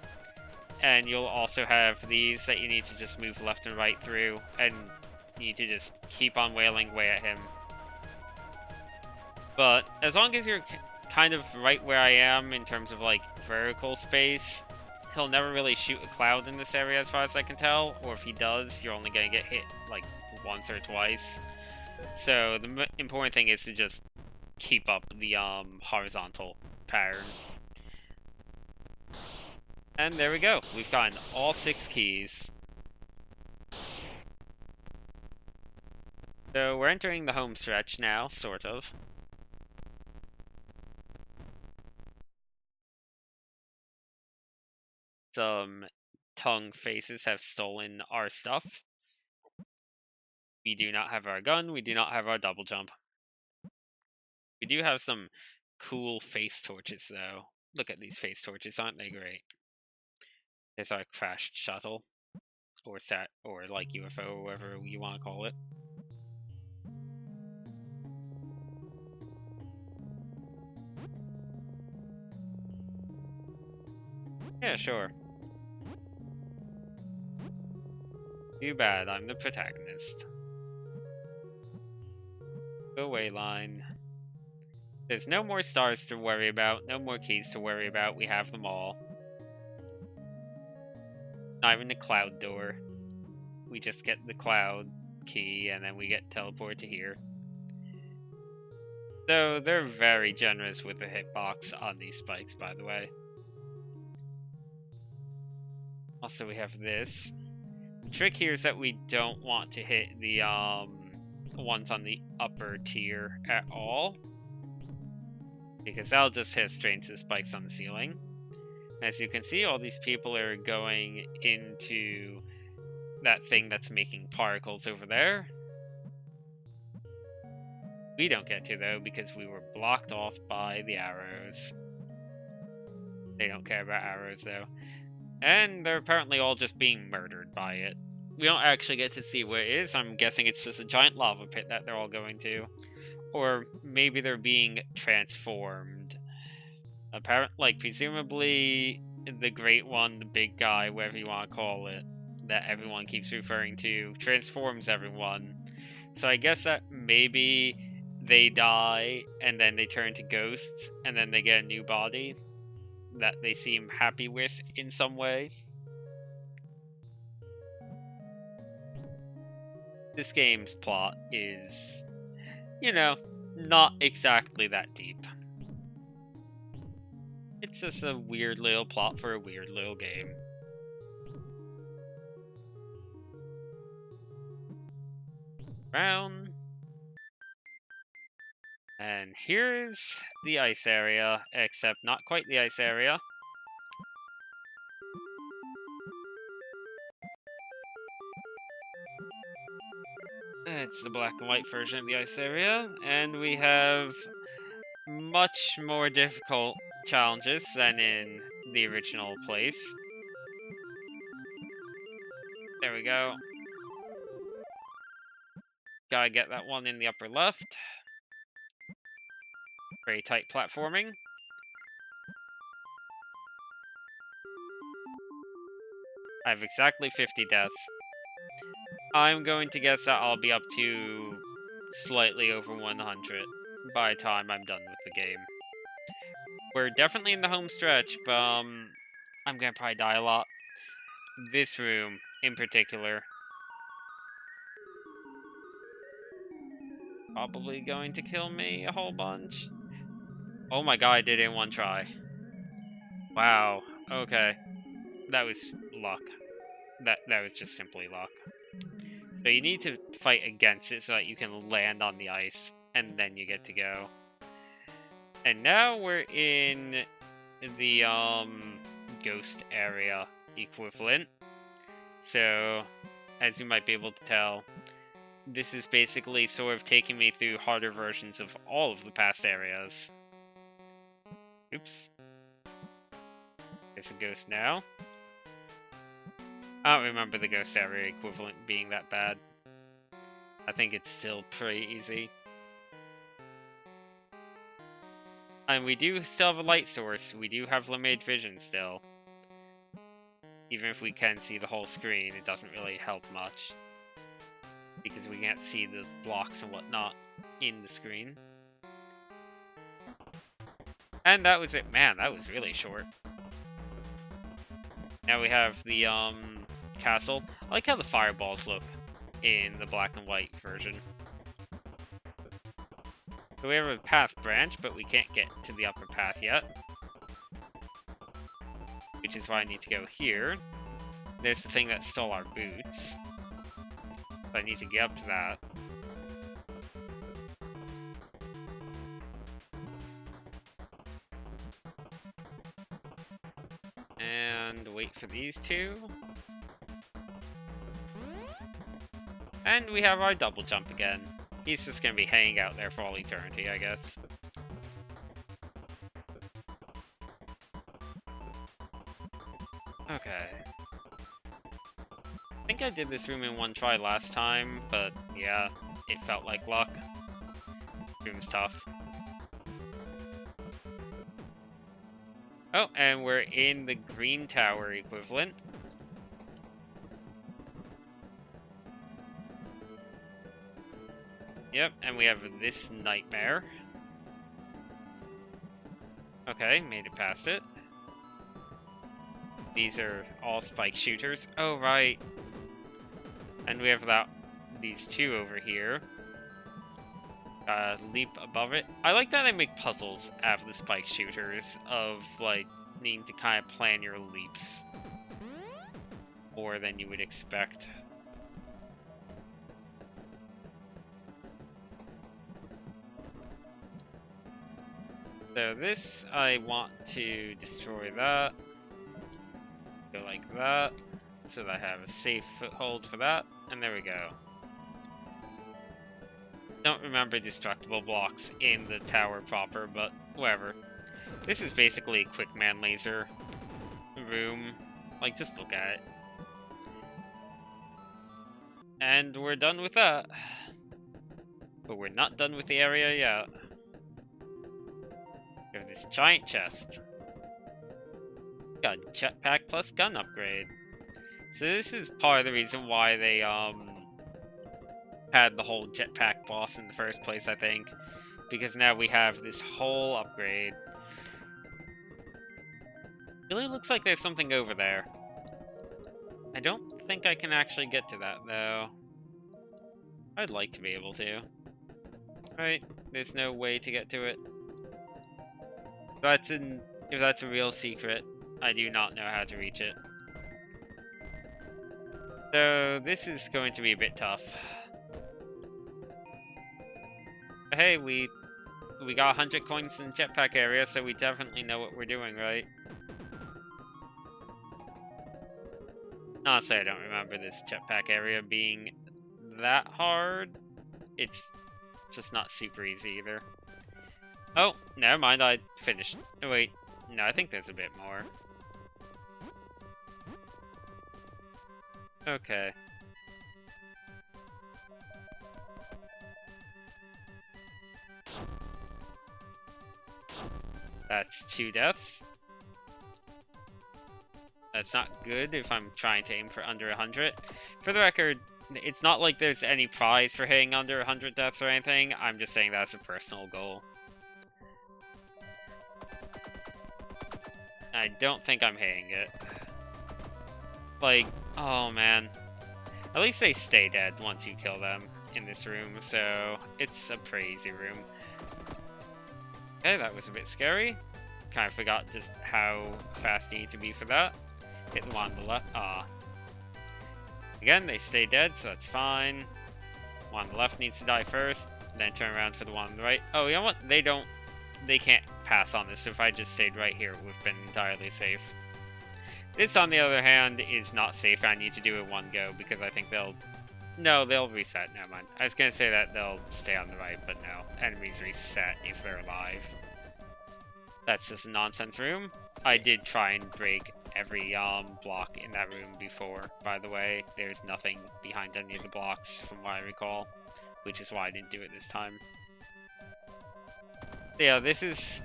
and you'll also have these that you need to just move left and right through, and you need to just keep on wailing away at him. But as long as you're kind of right where I am in terms of like vertical space, he'll never really shoot a cloud in this area as far as I can tell, or if he does, you're only going to get hit like once or twice. So the important thing is to just keep up the horizontal pattern. And there we go. We've gotten all 6 keys. So we're entering the home stretch now, sort of. Some tongue faces have stolen our stuff. We do not have our gun. We do not have our double jump. We do have some cool face torches, though. Look at these face torches. Aren't they great? There's our crashed shuttle. or like UFO, or whatever you want to call it. Yeah, sure. Too bad, I'm the protagonist. Go away, line. There's no more stars to worry about, no more keys to worry about, we have them all. Not even the cloud door. We just get the cloud key, and then we get teleported to here. Though they're very generous with the hitbox on these spikes, by the way. Also, we have this. The trick here is that we don't want to hit the ones on the upper tier at all, because that'll just hit straight into the spikes on the ceiling. As you can see, all these people are going into that thing that's making particles over there. We don't get to, though, because we were blocked off by the arrows. They don't care about arrows, though. And they're apparently all just being murdered by it. We don't actually get to see what it is. I'm guessing it's just a giant lava pit that they're all going to. Or maybe they're being transformed. Presumably the Great One, the big guy, whatever you want to call it, that everyone keeps referring to, transforms everyone. So I guess that maybe they die, and then they turn to ghosts, and then they get a new body that they seem happy with in some way. This game's plot is, not exactly that deep. It's just a weird little plot for a weird little game. Round. And here's the ice area, except not quite the ice area. It's the black and white version of the ice area, and we have much more difficult challenges than in the original place. There we go. Gotta get that one in the upper left. Very tight platforming. I have exactly 50 deaths. I'm going to guess that I'll be up to slightly over 100 by the time I'm done with the game. We're definitely in the home stretch, but I'm gonna probably die a lot. This room, in particular, probably going to kill me a whole bunch. Oh my god, I did it in one try. Wow, okay. That was luck. That was just simply luck. So you need to fight against it so that you can land on the ice, and then you get to go. And now we're in the ghost area equivalent. So, as you might be able to tell, this is basically sort of taking me through harder versions of all of the past areas. Oops. There's a ghost now. I don't remember the ghost area equivalent being that bad. I think it's still pretty easy. And we do still have a light source. We do have limited vision still. Even if we can see the whole screen, it doesn't really help much. Because we can't see the blocks and whatnot in the screen. And that was it. Man, that was really short. Now we have the castle. I like how the fireballs look in the black and white version. So we have a path branch, but we can't get to the upper path yet. Which is why I need to go here. There's the thing that stole our boots. So I need to get up to that. And wait for these two. And we have our double jump again. He's just gonna be hanging out there for all eternity, I guess. Okay. I think think I did this room in one try last time, but yeah, it felt like luck. Room's tough. Oh, and we're in the green tower equivalent. Yep, and we have this nightmare. Okay, made it past it. These are all spike shooters. Oh, right. And we have these two over here. Leap above it. I like that they make puzzles out of the spike shooters of, like, needing to kind of plan your leaps more than you would expect. So this, I want to destroy that. Go like that, so that I have a safe foothold for that, and there we go. Don't remember destructible blocks in the tower proper, but whatever. This is basically a quick man laser room. Like, just look at it. And we're done with that. But we're not done with the area yet. We have this giant chest. Got a jetpack plus gun upgrade. So this is part of the reason why they, had the whole jetpack boss in the first place, I think. Because now we have this whole upgrade. Really looks like there's something over there. I don't think I can actually get to that, though. I'd like to be able to. Right, there's no way to get to it. If that's a real secret, I do not know how to reach it. So this is going to be a bit tough. But hey, we got 100 coins in the jetpack area, so we definitely know what we're doing, right? Honestly, I don't remember this jetpack area being that hard. It's just not super easy either. Oh, never mind, I finished. Oh, wait, no, I think there's a bit more. Okay. That's 2 deaths. That's not good if I'm trying to aim for under 100. For the record, it's not like there's any prize for hitting under 100 deaths or anything. I'm just saying that's a personal goal. I don't think I'm hitting it. Like, oh man. At least they stay dead once you kill them in this room, so it's a pretty easy room. Okay, that was a bit scary. Kind of forgot just how fast you need to be for that. Hit the one on the left. Ah. Again, they stay dead, so that's fine. One on the left needs to die first, then turn around for the one on the right. Oh, you know what? They can't pass on this, so if I just stayed right here, it would have been entirely safe. This, on the other hand, is not safe. I need to do it one go, because I think they'll reset. Never mind. I was going to say that they'll stay on the right, but no. Enemies reset if they're alive. That's just a nonsense room. I did try and break every block in that room before, by the way. There's nothing behind any of the blocks, from what I recall, which is why I didn't do it this time. Yeah, this is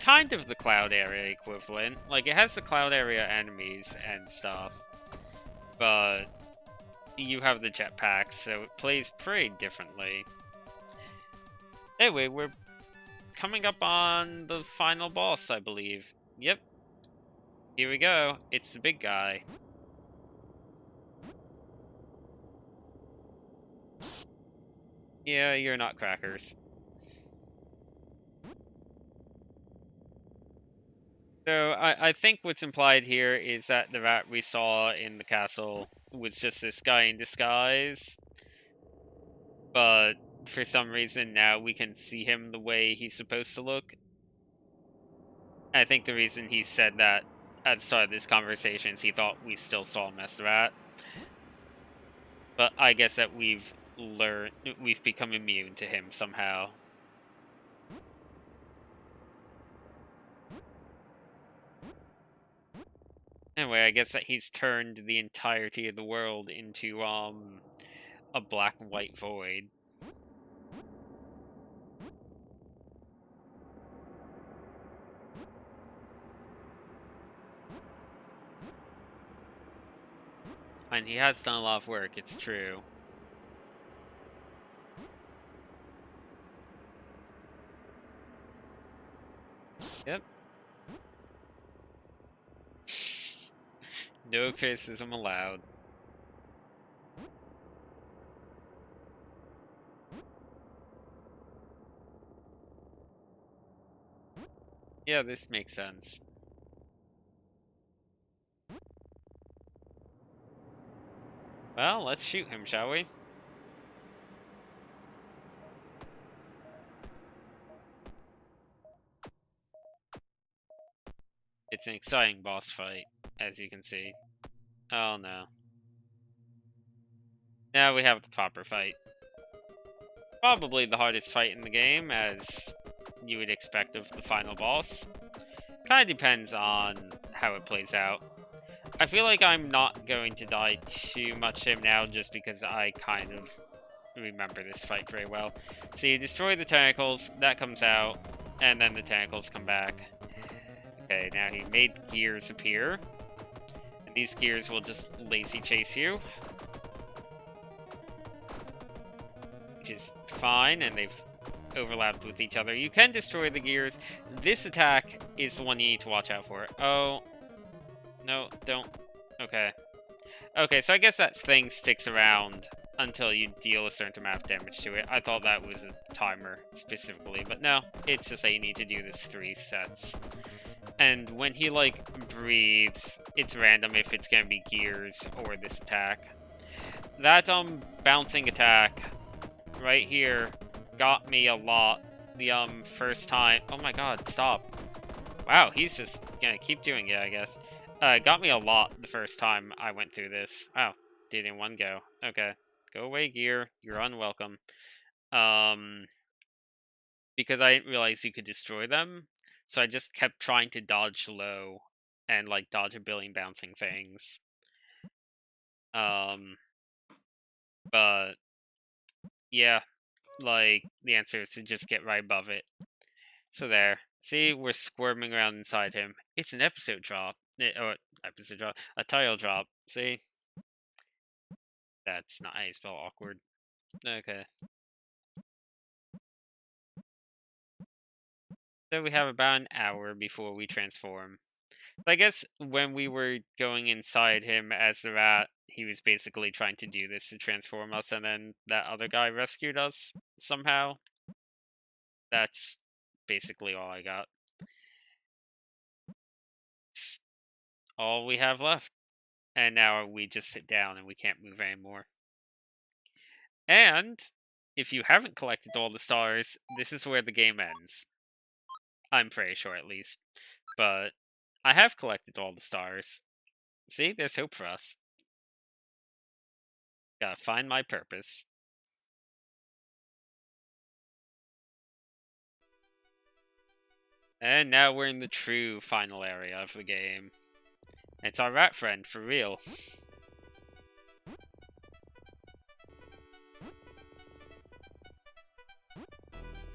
kind of the cloud area equivalent. Like, it has the cloud area enemies and stuff, but you have the jetpacks, so it plays pretty differently. Anyway, we're coming up on the final boss, I believe. Yep. Here we go. It's the big guy. Yeah, you're not crackers. So, I think what's implied here is that the rat we saw in the castle was just this guy in disguise. But for some reason now we can see him the way he's supposed to look. I think the reason he said that at the start of this conversation is he thought we still saw him as the rat. But I guess that we've become immune to him somehow. Anyway, I guess that he's turned the entirety of the world into, a black and white void. And he has done a lot of work, it's true. Yep. No criticism allowed. Yeah, this makes sense. Well, let's shoot him, shall we? It's an exciting boss fight, as you can see. Oh no. Now we have the proper fight. Probably the hardest fight in the game, as you would expect of the final boss. Kinda depends on how it plays out. I feel like I'm not going to die too much to him now, just because I kind of remember this fight very well. So you destroy the tentacles, that comes out, and then the tentacles come back. Okay, now he made gears appear. And these gears will just lazy chase you. Which is fine, and they've overlapped with each other. You can destroy the gears. This attack is the one you need to watch out for. Oh. No, don't. Okay. Okay, so I guess that thing sticks around until you deal a certain amount of damage to it. I thought that was a timer specifically, but no. It's just that you need to do this 3 sets. And when he, like, breathes, it's random if it's gonna be gears or this attack. That, bouncing attack right here got me a lot the, first time. Oh my god, stop. Wow, he's just gonna keep doing it, I guess. Got me a lot the first time I went through this. Wow, did in one go. Okay. Go away, gear. You're unwelcome. Because I didn't realize you could destroy them. So I just kept trying to dodge low and, like, dodge a billion bouncing things. But yeah, like, the answer is to just get right above it. So there. See, we're squirming around inside him. It's an episode drop. Or episode drop. A title drop. See? That's not how you spell awkward. Okay. So we have about an hour before we transform. I guess when we were going inside him as the rat, he was basically trying to do this to transform us, and then that other guy rescued us somehow. That's basically all I got. It's all we have left. And now we just sit down and we can't move anymore. And if you haven't collected all the stars, this is where the game ends. I'm pretty sure, at least. But I have collected all the stars. See, there's hope for us. Gotta find my purpose. And now we're in the true final area of the game. It's our rat friend, for real.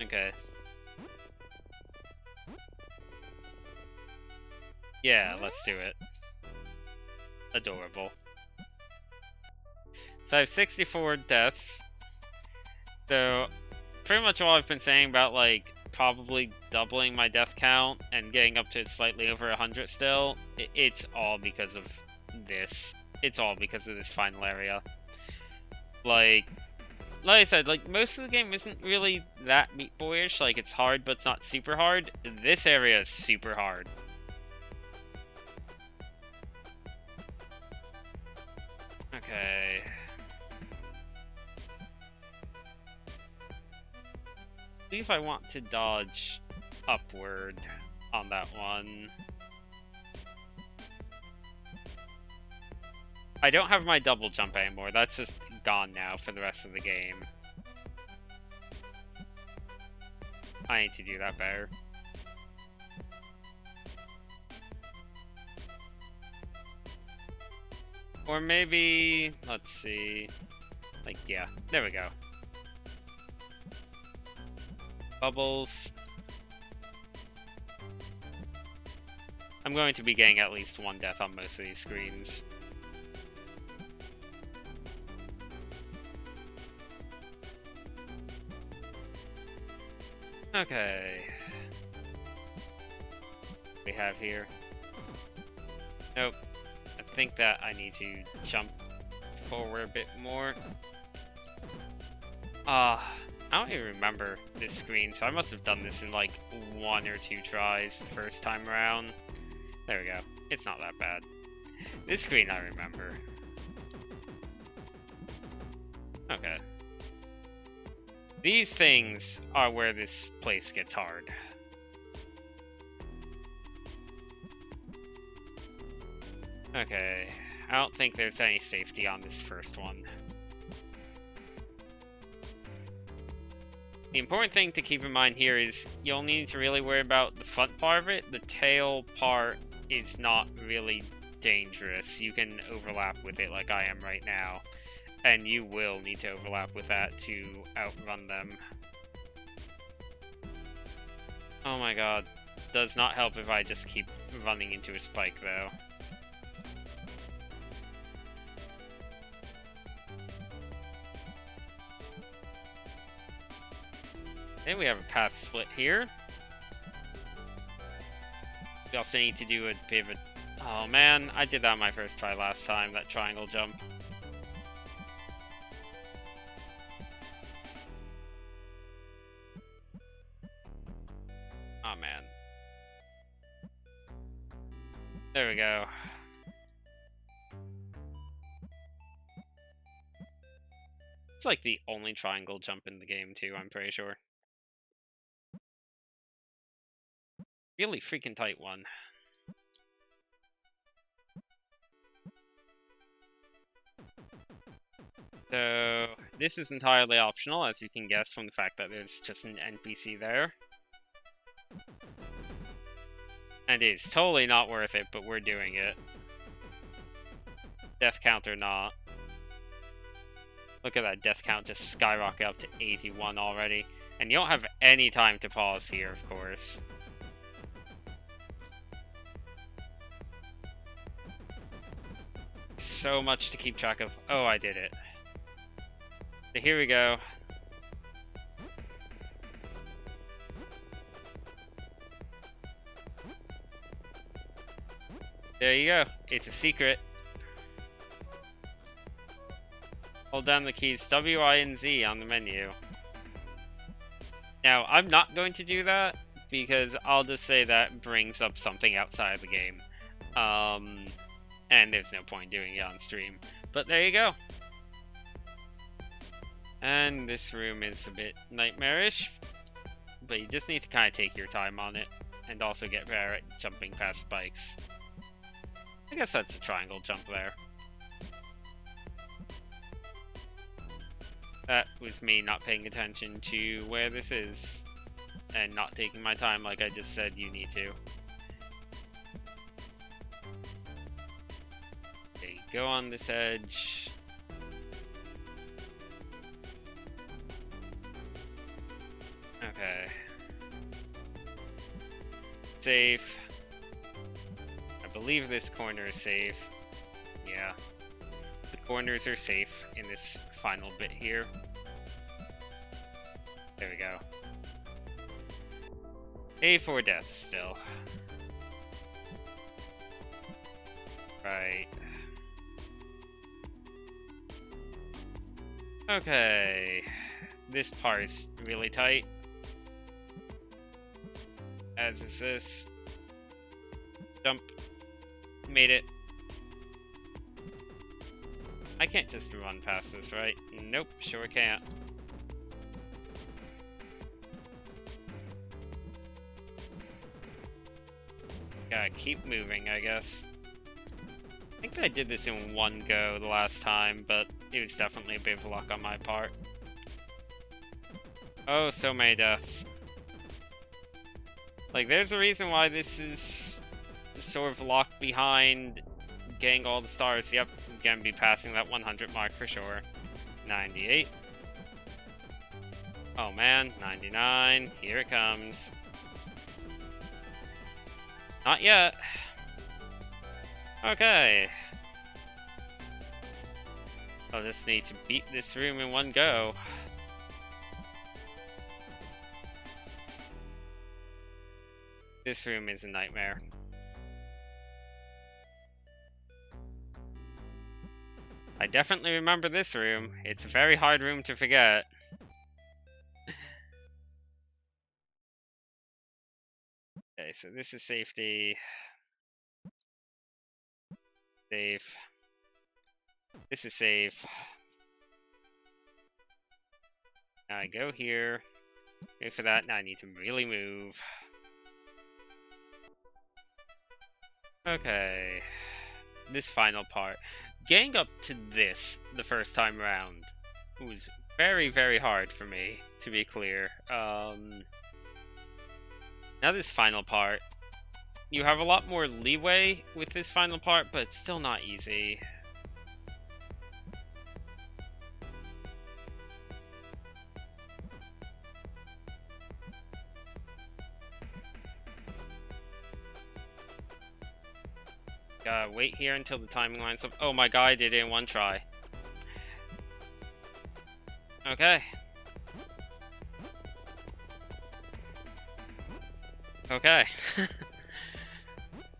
Okay. Yeah, let's do it. Adorable. So I have 64 deaths. So, pretty much all I've been saying about, like, probably doubling my death count and getting up to slightly over 100 still, it's all because of this. It's all because of this final area. Like I said, like, most of the game isn't really that Meat Boyish. Like, it's hard, but it's not super hard. This area is super hard. Okay. See if I want to dodge upward on that one. I don't have my double jump anymore. That's just gone now for the rest of the game. I need to do that better. Or maybe, let's see, like, yeah, there we go. Bubbles. I'm going to be getting at least one death on most of these screens. Okay. We have here. Nope. I think that I need to jump forward a bit more. I don't even remember this screen, so I must have done this in like 1 or 2 tries the first time around. There we go. It's not that bad. This screen I remember. Okay. These things are where this place gets hard. Okay. I don't think there's any safety on this first one. The important thing to keep in mind here is you'll need to really worry about the front part of it. The tail part is not really dangerous. You can overlap with it like I am right now. And you will need to overlap with that to outrun them. Oh my god. Does not help if I just keep running into a spike though. Then we have a path split here. We also need to do a bit of a... Oh man, I did that on my first try last time, that triangle jump. Oh man. There we go. It's like the only triangle jump in the game too, I'm pretty sure. Really freaking tight one. So, this is entirely optional, as you can guess from the fact that there's just an NPC there. And it is totally not worth it, but we're doing it. Death count or not. Look at that death count just skyrocket up to 81 already. And you don't have any time to pause here, of course. So much to keep track of. Oh, I did it. So here we go. There you go. It's a secret. Hold down the keys W, I, and Z on the menu. Now, I'm not going to do that, because I'll just say that brings up something outside of the game. And there's no point doing it on stream. But there you go. And this room is a bit nightmarish, but you just need to kind of take your time on it, and also get better at jumping past spikes. I guess that's a triangle jump there. That was me not paying attention to where this is, and not taking my time like I just said you need to. Okay, go on this edge. Okay. Safe. I believe this corner is safe. Yeah. The corners are safe in this final bit here. There we go. A4 deaths still. Right. Okay. This part is really tight. As is this. Jump. Made it. I can't just run past this, right? Nope, sure can't. Gotta keep moving, I guess. I think I did this in one go the last time, but it was definitely a bit of luck on my part. Oh, so many deaths. Like, there's a reason why this is sort of locked behind getting all the stars. Yep, gonna be passing that 100 mark for sure. 98. Oh man, 99. Here it comes. Not yet. Okay. I'll just need to beat this room in one go. This room is a nightmare. I definitely remember this room. It's a very hard room to forget. Okay, so this is safety. Safe. This is safe. Now I go here. Wait for that. Now I need to really move. Okay. This final part. Getting up to this the first time around was very, very hard for me, to be clear. Now this final part. You have a lot more leeway with this final part, but it's still not easy. Wait here until the timing lines up. Oh my god, I did it in one try. Okay. Okay.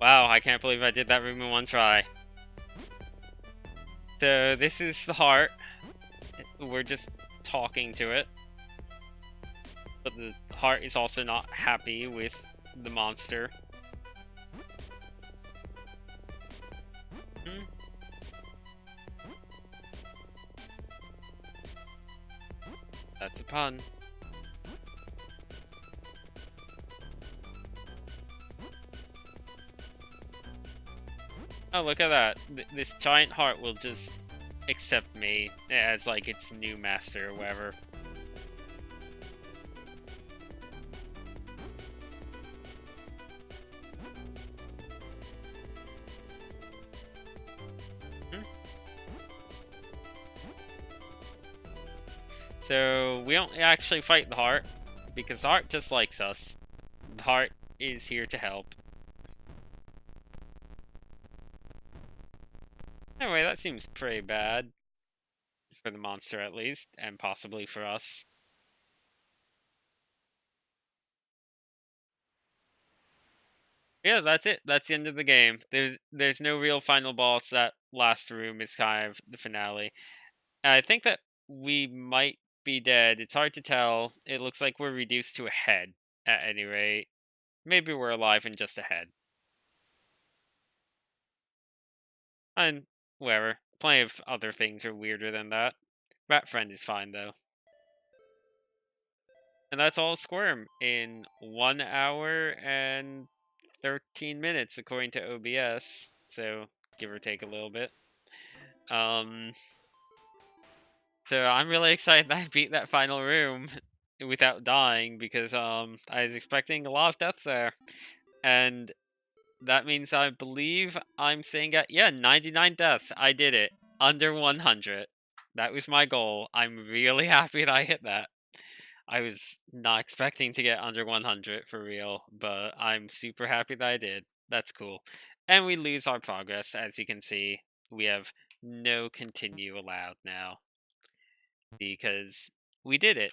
Wow, I can't believe I did that room in one try. So this is the heart. We're just talking to it. But the heart is also not happy with the monster. That's a pun. Oh, look at that. This giant heart will just accept me as, like, its new master or whatever. So, we don't actually fight the heart, because the heart just likes us. The heart is here to help. Anyway, that seems pretty bad. For the monster, at least, and possibly for us. Yeah, that's it. That's the end of the game. There's no real final boss. That last room is kind of the finale. I think that we might be dead. It's hard to tell. It looks like we're reduced to a head, at any rate. Maybe we're alive and just a head. And whatever. Plenty of other things are weirder than that. Rat Friend is fine, though. And that's all Squirm in 1 hour and 13 minutes, according to OBS. So, give or take a little bit. So I'm really excited that I beat that final room without dying, because I was expecting a lot of deaths there. And that means I believe I'm saying at 99 deaths. I did it under 100. That was my goal. I'm really happy that I hit that. I was not expecting to get under 100 for real, but I'm super happy that I did. That's cool. And we lose our progress, as you can see. We have no continue allowed now, because we did it.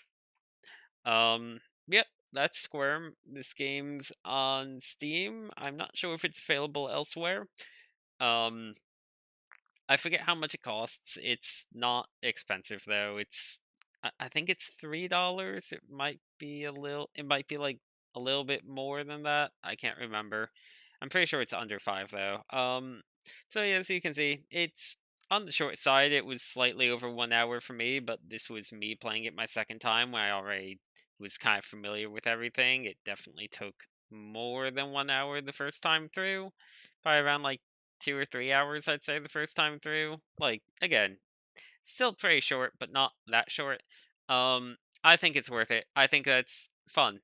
Yep, that's Squirm. This game's on Steam. I'm not sure if it's available elsewhere. Um, I forget how much it costs. It's not expensive though. I think it's $3. It might be like a little bit more than that. I can't remember. I'm pretty sure it's under 5 though. So yeah, as you can see, it's on the short side. It was slightly over 1 hour for me, but this was me playing it my second time when I already was kind of familiar with everything. It definitely took more than 1 hour the first time through, by around like 2 or 3 hours, I'd say, the first time through. Like, again, still pretty short, but not that short. I think it's worth it. I think that's fun.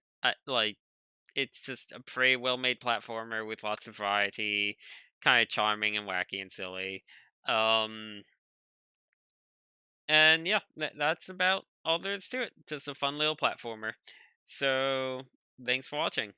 It's just a pretty well-made platformer with lots of variety, kind of charming and wacky and silly. Um, and yeah, that's about all there is to it. Just a fun little platformer. So thanks for watching.